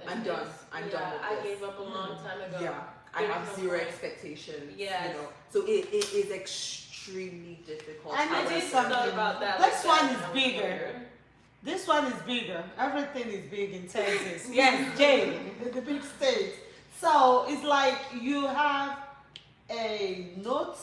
I'm done. I'm done with I this. gave up a long time ago. Yeah, I There's have no zero point. expectations. Yes. So it is extremely difficult. And I it just is thought something. about that. This like one that is when I was bigger. younger. This one is bigger. Everything is big in Texas. Yes, Jay, the big state. So it's like you have a note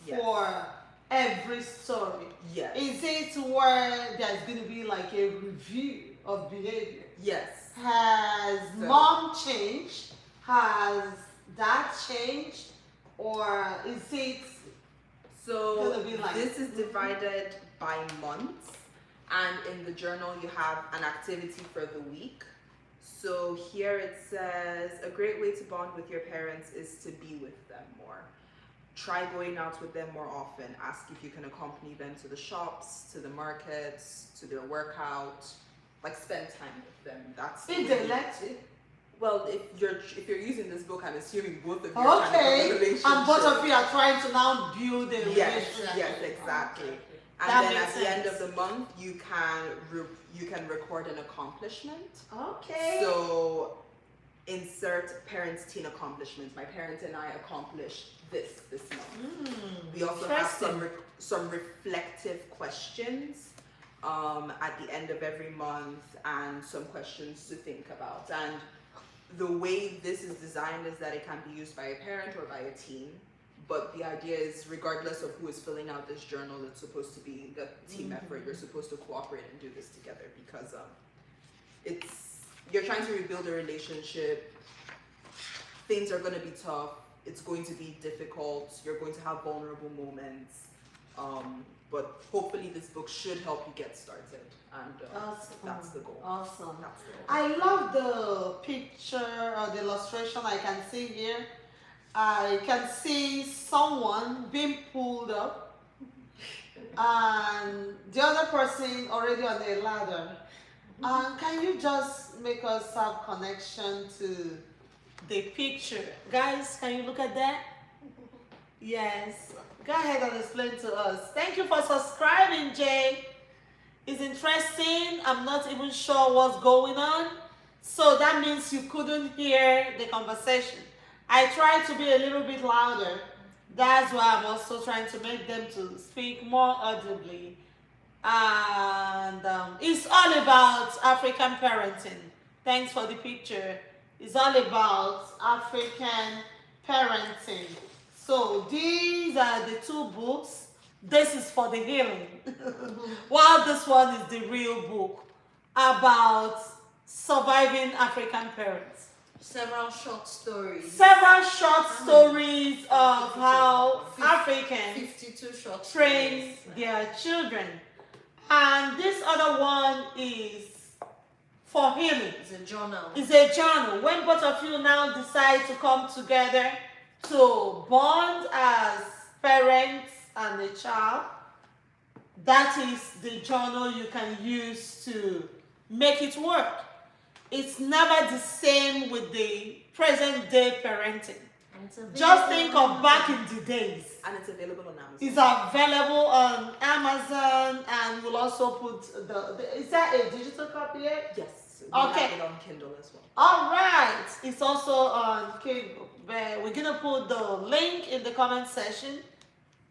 Yes. for every story? Yes. Is it where there's going to be like a review of behavior? Yes. Has So- mom changed? Has dad changed? Or is it So Gonna be like- this is divided by months, and in the journal you have an activity for the week. So here it says a great way to bond with your parents is to be with them more. Try going out with them more often. Ask if you can accompany them to the shops, to the markets, to their workout. Like spend time with them. That's if they let you? well, if you're using this book, I'm assuming both of you are trying to build a Okay, relationship. and both of you are trying to now build a Yes, relationship. yes, exactly. And That then makes at the end sense. of the month, you can record an accomplishment. Okay. So insert parents' teen accomplishments. My parents and I accomplished this month. We also have some reflective questions at the end of every month, and some questions to think about. And the way this is designed is that it can be used by a parent or by a teen. But the idea is, regardless of who is filling out this journal, it's supposed to be a team effort. You're supposed to cooperate and do this together because you're trying to rebuild a relationship. Things are going to be tough. It's going to be difficult. You're going to have vulnerable moments. But hopefully this book should help you get started. And Awesome. that's the goal. Awesome. That's the goal. I love the picture or the illustration I can see here. I can see someone being pulled up and the other person already on a ladder. Can you just make us have connection to the picture? Guys, can you look at that? Yes. Go ahead and explain to us. Thank you for subscribing, Jay. It's interesting. I'm not even sure what's going on. So that means you couldn't hear the conversation. I tried to be a little bit louder. That's why I'm also trying to make them to speak more audibly. And it's all about African parenting. Thanks for the picture. It's all about African parenting. So these are the two books. This is for the healing. While this one is the real book about surviving African parents. Several short stories. Several short stories of how Africans 52 short train stories. their children. And this other one is for healing. It's a journal. It's a journal. When both of you now decide to come together to bond as parents and a child, that is the journal you can use to make it work. It's never the same with the present day parenting. And it's available Just think of on back in the days. And it's available on Amazon. It's available on Amazon, and we'll also put is that a digital copy yet? Yes. We Okay. have it on Kindle as well. All right, it's also on Kindle. But we're gonna put the link in the comment section,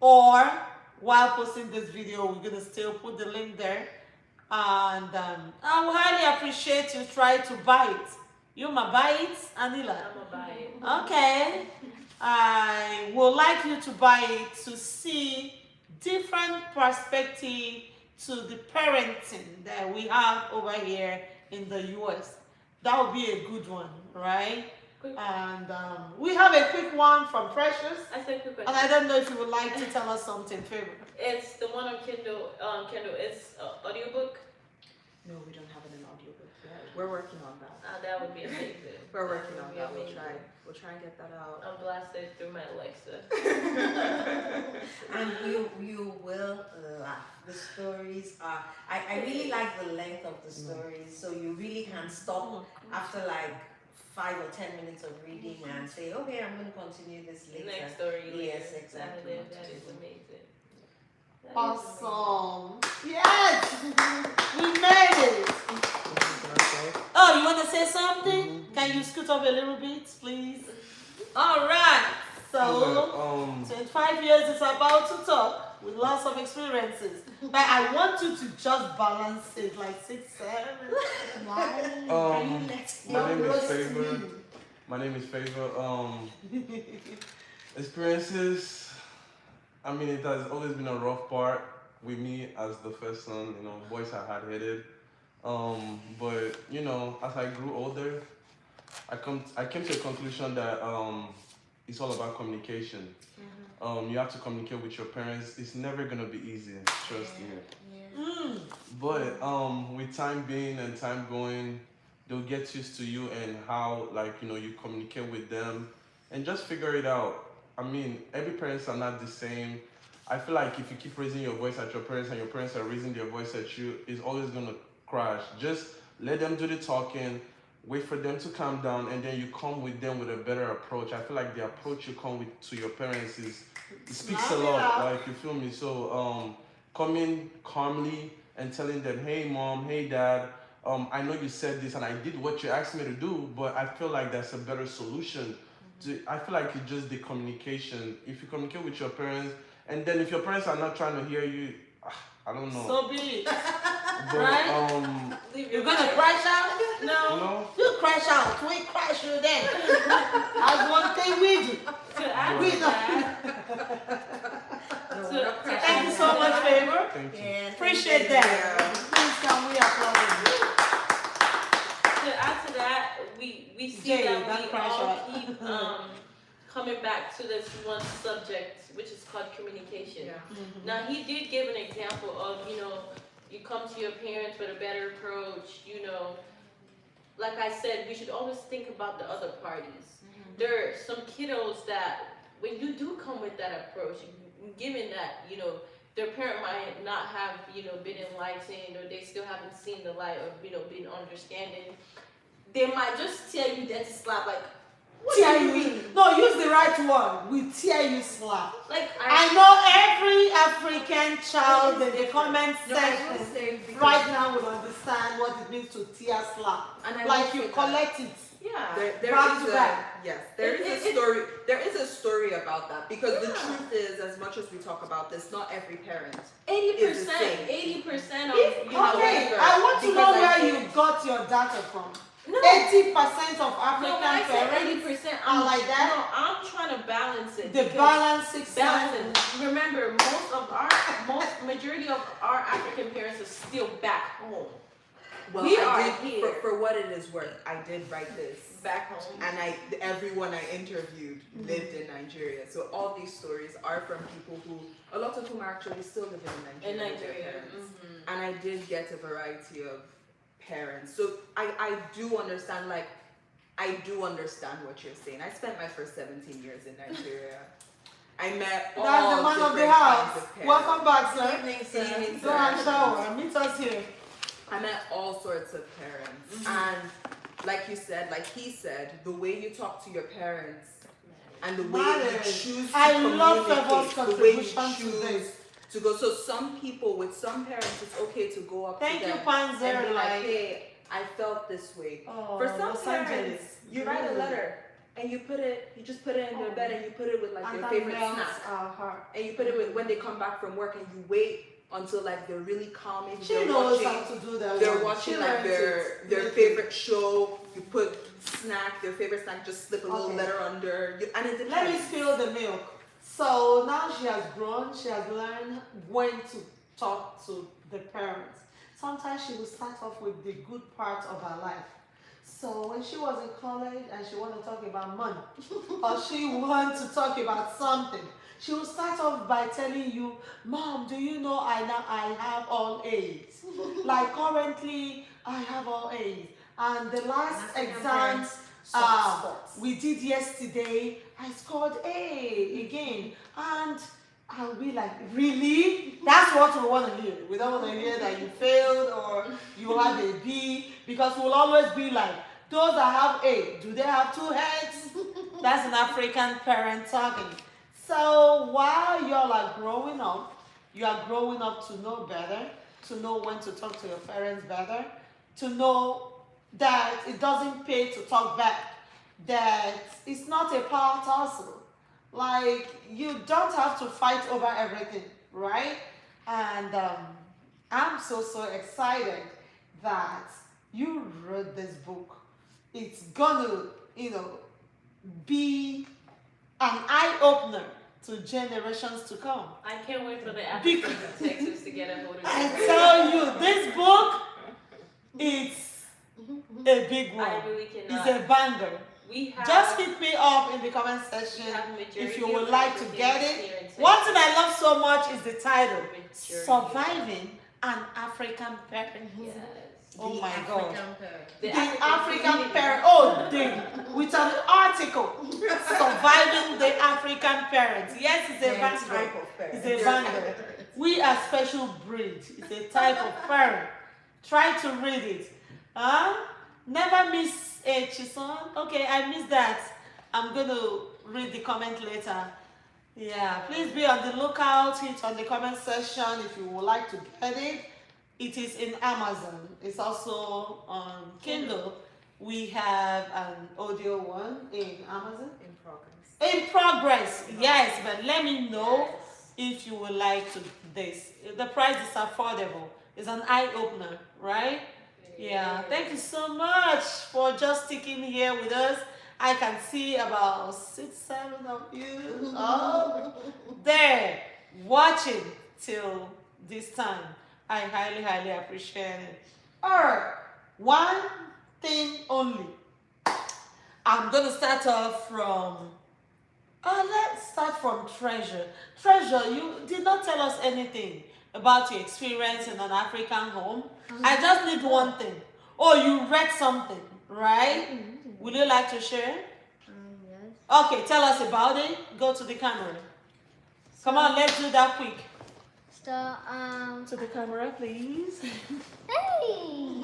or while posting this video, we're gonna still put the link there. And I would highly appreciate you try to buy it. You might buy it, Anila. I'm gonna buy it. Okay. I would like you to buy it to see different perspective to the parenting that we have over here in the US. That would be a good one, right? Quick- And we have a quick one from Precious. I said quick And question. I don't know if you would like to tell us something, favorite. It's the one on Kindle. Kindle. It's audiobook. No, we don't have it in audiobook yet. We're working on that. That would be amazing. We're working on That that. would be amazing. We'll try and get that out. I'm blasted through my Alexa. And you will laugh. The stories are. I really like the length of the stories, so you really can stop after like 5 or 10 minutes of reading and say, okay, I'm going to continue this later. Next story. Yes, later. exactly. That is amazing. That is Awesome. Yes! We made it! Oh, you want to say something? Can you scoot up a little bit, please? All right. So, 25 years is about to talk with lots of experiences. But I want you to just balance it like 6, 7, 9. My name is Favor. My name is Favor. Experiences, I mean, it has always been a rough part with me as the first son. You know, boys are hard headed. But you know, as I grew older, I came to a conclusion that it's all about communication. You have to communicate with your parents. It's never gonna be easy, trust me. Mm. But with time being and time going, they'll get used to you and how like you know you communicate with them, and just figure it out. I mean, every parents are not the same. I feel like if you keep raising your voice at your parents and your parents are raising their voice at you, it's always gonna crash. Just let them do the talking, wait for them to calm down, and then you come with them with a better approach. I feel like the approach you come with to your parents is it speaks a Snap it lot. up. Like you feel me? So coming calmly and telling them, hey mom, hey dad, I know you said this and I did what you asked me to do, but I feel like that's a better solution. I feel like it's just the communication. If you communicate with your parents, and then if your parents are not trying to hear you, I don't know. So be it. But right? Leave You're your gonna wife. crash out? you No. know, You crash out. We crash you then. That's one thing we do. To add We to don't. that, No, So- we're not crashing Thank you on so that. much, Favor. thank you. Yeah, Appreciate thank you. that. Please can we applaud you? to add to that, we see Jay, that don't we crash all out. keep coming back to this one subject, which is called communication. Now, he did give an example of, you know, you come to your parents with a better approach, you know. Like I said, we should always think about the other parties. There are some kiddos that, when you do come with that approach, given that, you know, their parent might not have, you know, been enlightened, or they still haven't seen the light of, you know, being understanding, they might just tell you that slap, like, what Tear do you you. mean? No, use the right one. We tear you slap. Like, I know every African child in the different. comment No, I will section say because right now will understand what it means to tear slap. and I Like will you say that collect it. yeah. there Back is to a back. yes, there is a story. There is a story about that because the truth is, as much as we talk about this, not every parent. 80%, same. 80% of, If- you know, Okay, however, I want to know because I where think- you got your data from. no. 80% of No, when I African said parents 80%, are like that. No, I'm trying to balance it. The because balance 6 balance it. Remember, majority of our African parents are still back home. Well, We I are did, here. for what it is worth, I did write this. Back home. And everyone I interviewed lived in Nigeria. So all these stories are from people who, a lot of whom are actually still living in Nigeria. In with their Nigeria. parents. Mhm. And I did get a variety of parents. So I do understand, like, I do understand what you're saying. I spent my first 17 years in Nigeria. I met all That's the man of the different kinds house. of parents. Welcome back, sir. Evening, sir. Evening, Go and shower. Meet us here. I met all sorts of parents. And like you said, like he said, the way you talk to your parents and the way you Matters. choose to I love communicate, Favor's the way you contribution to choose this. to go. So some people, with some parents, it's okay to go up Thank to you, them Panzer. and be like, Like, hey, I felt this way. oh, For some Los parents, Angeles. you write a letter and you just put it in their bed and you put it with like And their that favorite melts snack. our heart. And you put it with when they come back from work and you wait until like they're really calm. Maybe She they're knows watching, how to do that. they're one. watching She like learned it. their favorite show. You put snack, their favorite snack, just slip a little Okay. letter under. And it Let me depends. spill the milk. So now she has grown, she has learned when to talk to the parents. Sometimes she will start off with the good part of her life. So when she was in college and she wanted to talk about money, or she wanted to talk about something, she will start off by telling you, Mom, do you know I have all A's? Like currently I have all A's. And the last African exams parents, soft spots. we did yesterday, I scored A again. And I'll be like, really? That's what we want to hear. We don't want to hear that you failed or you had a B, because we'll always be like, those that have A, do they have two heads? That's an African parent talking. So while you're like growing up, you are growing up to know better, to know when to talk to your parents better, to know that it doesn't pay to talk back, that it's not a power tussle. Like, you don't have to fight over everything, right? And I'm so excited that you wrote this book. It's gonna, be an eye-opener to generations to come. I can't wait for the Africans in Texas to get a hold of it. I tell you, this book, it's a big one. I really It's cannot. a banger. We have, Just hit me up in the comment we section have majority if you of would like to Africans get here it. in Texas. One thing I love so much is the title, Majority. Surviving an African Parent. Yes. Oh The my African God. parent. The The African community. parent, oh dang, with an article, Surviving the African Parent. Yes, it's a Their banger. type of parent. It's a banger. We are special breed. It's a type of parent. Try to read it. Huh? Never miss a Chison. Okay, I missed that. I'm going to read the comment later. Yeah, please be on the lookout. Hit on the comment section if you would like to get it. It is in Amazon. It's also on Kindle. We have an audio one in Amazon. In progress. In progress, yes, but let me know Yes. if you would like to this. The price is affordable. It's an eye opener, right? Yeah. Thank you so much for just sticking here with us. I can see about 6, 7 of you all there watching till this time. I highly, highly appreciate it. Alright, one thing only. I'm gonna start off from let's start from Treasure. Treasure, you did not tell us anything about your experience in an African home. I just need one thing. Oh, you read something, right? Would you like to share? Yes. Okay, tell us about it. Go to the camera. Come on, let's do that quick. So, To the camera, please. hey!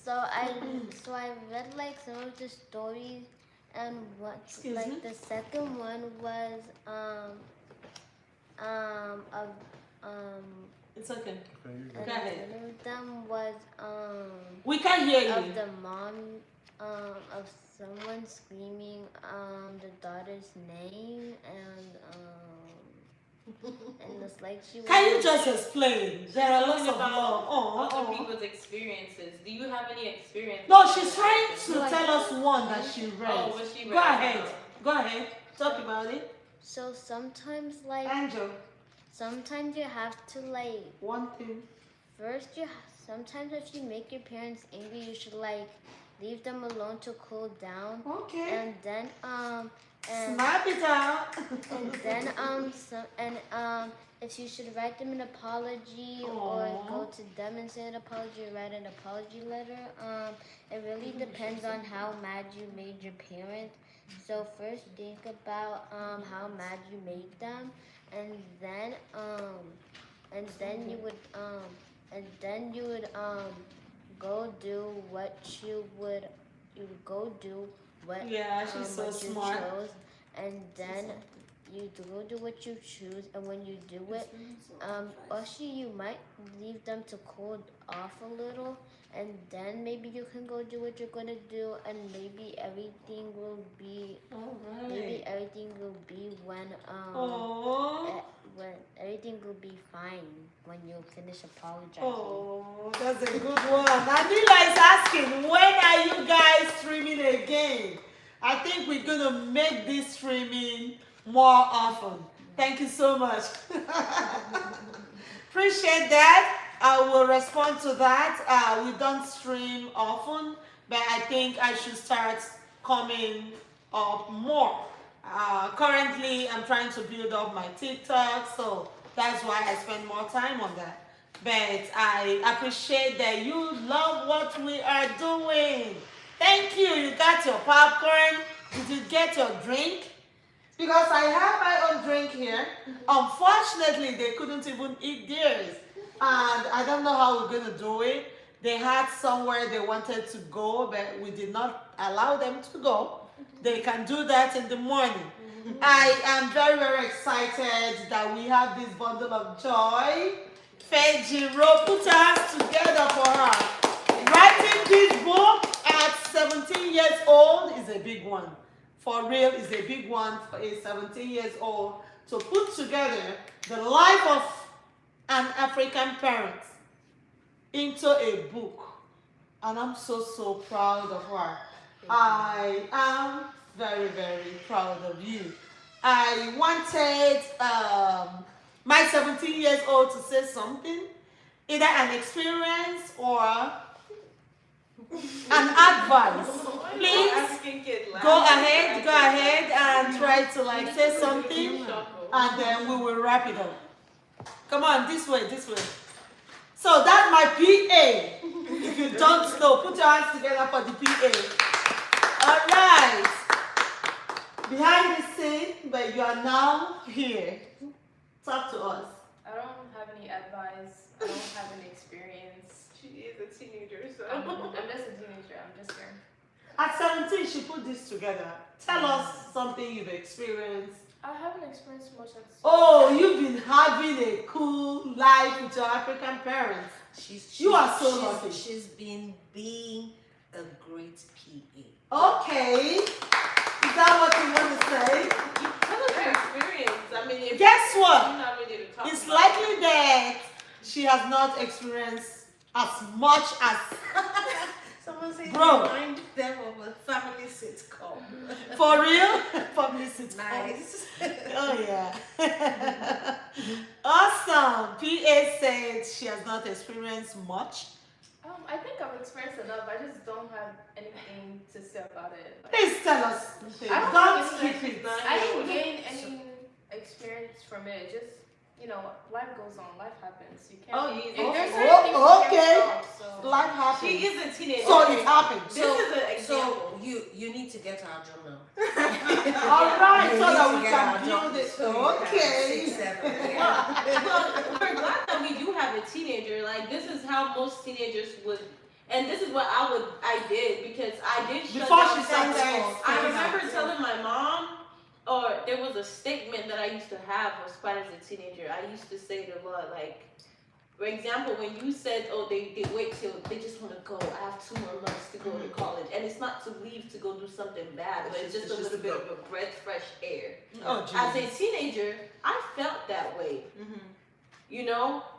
So I read like some of the stories, and what Excuse like me? the second one was of It's okay. and Go ahead. one of them was We can hear you. of the mom of someone screaming the daughter's name, and it's like she was Can you just explain? There are lots of Talking love. about Oh, other oh. people's experiences. Do you have any experience? No, she's trying to Like- tell us one that she read. Oh, what she Go read. ahead. Go ahead. Talk about it. so sometimes like Angel, sometimes you have to like one thing. first sometimes if you make your parents angry you should like leave them alone to cool down, Okay. and then and Snap it out. and then if you should write them an apology or Aw. go to them and say an apology or write an apology letter. It really depends on how mad you made your parents. So first think about how mad you made them, and then you would go do what you would go do what Yeah, she's so what you smart. chose, and then you go do what you choose, and when you do it, actually you might leave them to cool off a little, and then maybe you can go do what you're gonna do, and maybe everything will be All maybe right. everything will be when Oh, when everything will be fine when you finish apologizing. oh, that's a good one. Adila is asking, when are you guys streaming again? I think we're gonna make this streaming more often. Thank you so much. Appreciate that. I will respond to that. We don't stream often, but I think I should start coming up more. Currently, I'm trying to build up my TikTok, so that's why I spend more time on that. But I appreciate that you love what we are doing. Thank you. You got your popcorn. Did you get your drink? Because I have my own drink here. Unfortunately, they couldn't even eat theirs. And I don't know how we're going to do it. They had somewhere they wanted to go, but we did not allow them to go. They can do that in the morning. I am very, very excited that we have this bundle of joy. Fejiro put her hands together for her. Writing this book at 17 years old is a big one. For real, is a big one for a 17 years old to put together the life of an African parent into a book. And I'm so, so proud of her. I am very, very proud of you. I wanted my 17 years old to say something, either an experience or an advice. Please African kid go ahead and try to like say something, and then we will wrap it up. Come on, this way. So that's my PA. If you don't know, put your hands together for the PA. All right. Behind the scene, but you are now here. Talk to us. I don't have any advice. I don't have any experience. She is a teenager, so. I'm just a teenager. I'm just here. At 17, she put this together. Tell us something you've experienced. I haven't experienced much at Oh, you've been having a cool life with your African parents. You are so lucky. She's been being a great PA. Okay. Is that what you want to say? Tell us your experience. I mean, if Guess what? you're not ready to talk It's about likely that she has not experienced as much as Someone said Bro. remind them of a family sitcom. for real. Public sitcom. Nice. Oh yeah. Awesome. PA said she has not experienced much. I think I've experienced enough. I just don't have anything to say about it. Like, Please tell us. I don't Don't have skip any- it. I didn't gain any experience from it. Just life goes on. Life happens. You can't. Oh, If okay. there's certain things you Okay. can't stop, so. Life happens. She is a teenager. So it happened. This is an So example. you need to get our journal. All right, You so need that to we get can our build journal. it. So you can Okay. 6, 7, yeah. Well, we're glad that we do have a teenager. Like, this is how most teenagers would, and this is what I did because I did shut Before down she sat sex. there. I remember telling my mom, or there was a statement that I used to have as far as a teenager. I used to say it a lot, like, for example, when you said, oh, they wait till, they just want to go. I have 2 more months to go to college. And it's not to leave to go do something bad, but it's just a little bit of a breath fresh air. Oh, As a Jesus. teenager, I felt that way.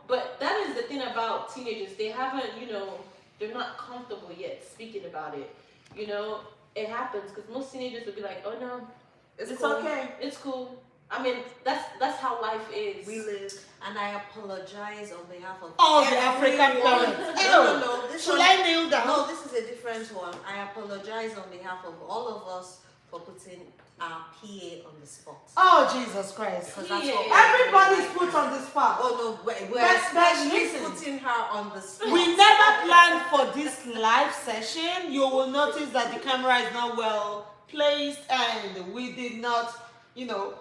But that is the thing about teenagers. They haven't, they're not comfortable yet speaking about it. It happens because most teenagers will be like, oh no, It's cool. okay. It's cool. I mean, that's how life is. We live, and I apologize on behalf of All the African everyone. parents. No, this Should one, I kneel down? no, this is a different one. I apologize on behalf of all of us for putting our PA on the spot. Oh, Jesus Christ. Because that's Yeah. what Everybody's put on the spot. Oh no, we're But especially listen. putting her on the spot. We never planned for this live session. You will notice that the camera is not well placed and we did not,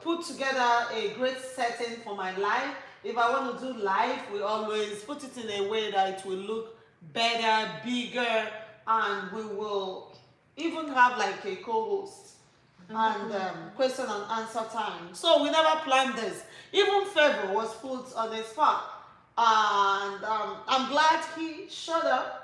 put together a great setting for my live. If I want to do live, we always put it in a way that it will look better, bigger, and we will even have like a co-host and question and answer time. So we never planned this. Even Favor was put on the spot. And I'm glad he showed up.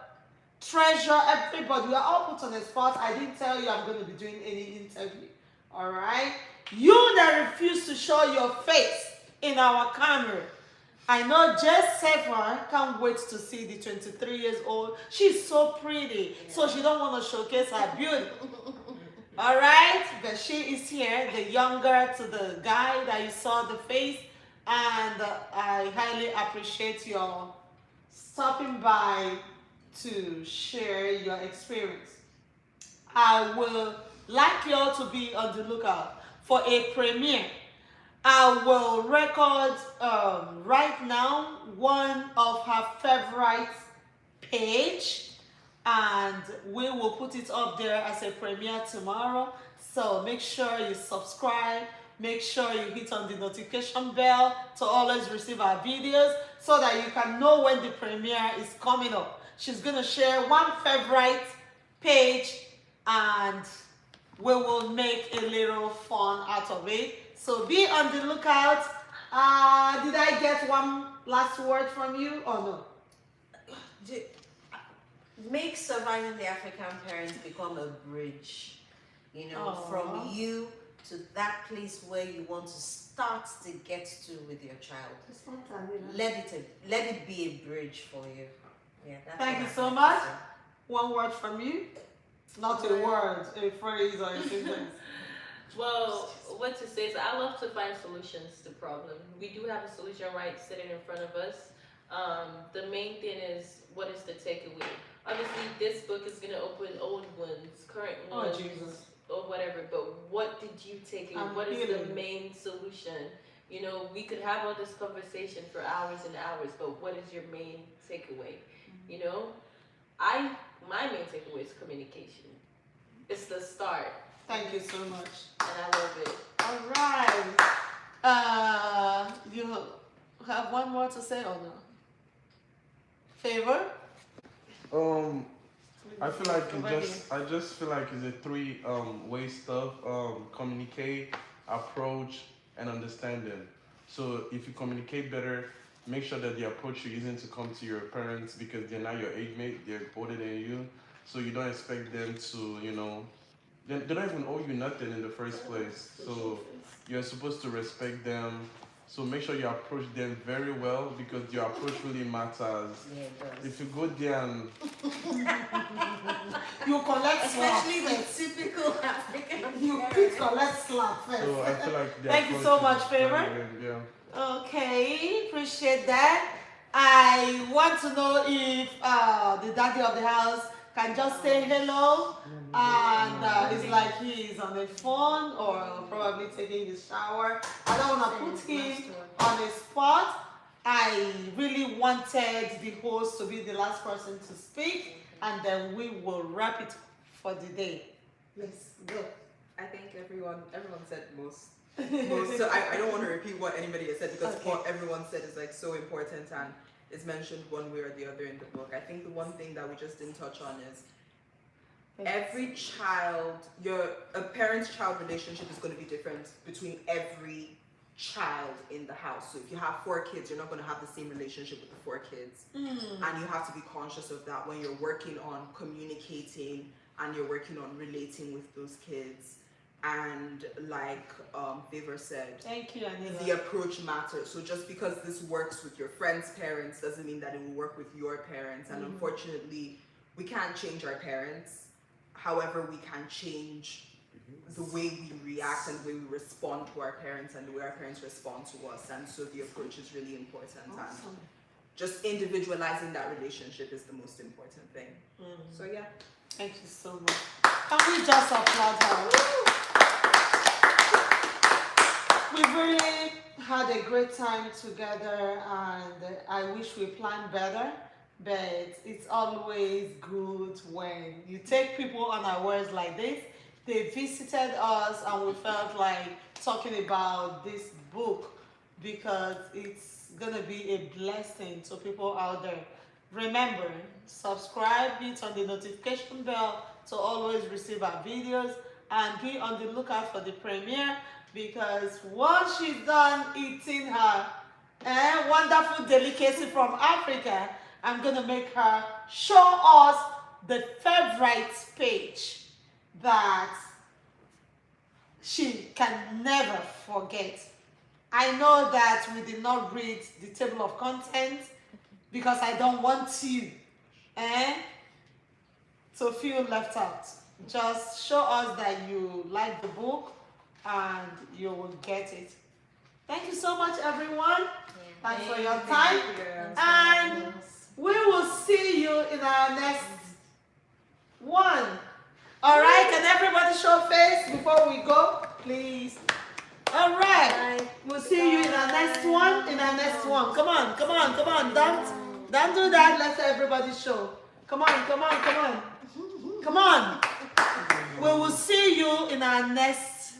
Treasure, everybody, we are all put on the spot. I didn't tell you I'm going to be doing any interview. All right? You that refuse to show your face in our camera. I know Jess Sefer can't wait to see the 23 years old. She's so pretty. So she don't want to showcase her beauty. All right? But she is here, the younger to the guy that you saw the face. And I highly appreciate your stopping by to share your experience. I will like you all to be on the lookout for a premiere. I will record right now one of her favorite page, and we will put it up there as a premiere tomorrow. So make sure you subscribe. Make sure you hit on the notification bell to always receive our videos so that you can know when the premiere is coming up. She's going to share one favorite page and we will make a little fun out of it. So be on the lookout. Did I get one last word from you or no? Make Surviving the African Parents become a bridge, Aww. from you to that place where you want to start to get to with your child. Let it be a bridge for you. Yeah, that's Thank what you I so have to much. say. One word from you. Not a word, a phrase, or a sentence. Well, what to say is I love to find solutions to problems. We do have a solution right sitting in front of us. The main thing is, what is the takeaway? Obviously, this book is going to open old wounds, current Oh, wounds, Jesus. or whatever, but what did you take away? I'm What is the healing. main solution? You know, we could have all this conversation for hours and hours, but what is your main takeaway? You know, my main takeaway is communication. It's the start, Thank you so much. and I love it. All right. You have one more to say or no? Favor? I feel like I just feel like it's a three-way stuff. Communicate, approach, and understanding. So if you communicate better, make sure that the approach you're using to come to your parents, because they're not your age mate, they're older than you. So you don't expect them to, you know, they don't even owe you nothing in the first place. So you're supposed to respect them. So make sure you approach them very well, because your approach really matters. Yeah, it does. If you go there and You collect slap. Especially the typical African You parents. please collect slap first. so I feel like the Thank you approach so is much, Favor. very good, yeah. Okay, appreciate that. I want to know if the daddy of the house can just say hello, and it's like he is on the phone or probably taking his shower. I don't want to put him on a spot. I really wanted the host to be the last person to speak, and then we will wrap it for the day. Let's go. I think everyone said most. So I don't want to repeat what anybody has said, because Okay. what everyone said is like so important and is mentioned one way or the other in the book. I think the one thing that we just didn't touch on is every child, a parent-child relationship is going to be different between every child in the house. So if you have 4 kids, you're not going to have the same relationship with the 4 kids. And you have to be conscious of that when you're working on communicating and you're working on relating with those kids. And like Favor said, Thank you, Anila. the approach matters. So just because this works with your friend's parents doesn't mean that it will work with your parents. And unfortunately, we can't change our parents. However, we can change the way we react and the way we respond to our parents and the way our parents respond to us. And so the approach is really important. Awesome. And just individualizing that relationship is the most important thing. So yeah. Thank you so much. Can we just applaud her? We've really had a great time together, and I wish we planned better, but it's always good when you take people on our words like this. They visited us and we felt like talking about this book because it's gonna be a blessing to people out there. Remember, subscribe, hit on the notification bell to always receive our videos, and be on the lookout for the premiere, because once she's done eating her wonderful delicacy from Africa, I'm gonna make her show us the favorites page that she can never forget. I know that we did not read the table of contents because I don't want you to feel left out. Just show us that you like the book and you will get it. Thank you so much, everyone. Thanks for your time. And we will see you in our next one. All right, can everybody show face before we go, please? All right, we'll see you in our next one. Come on, come on, come on. Don't do that. Let's everybody show. Come on, come on, come on. Come on. We will see you in our next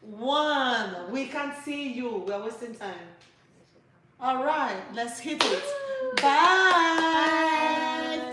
one. We can't see you. We're wasting time. All right, let's hit it. Bye.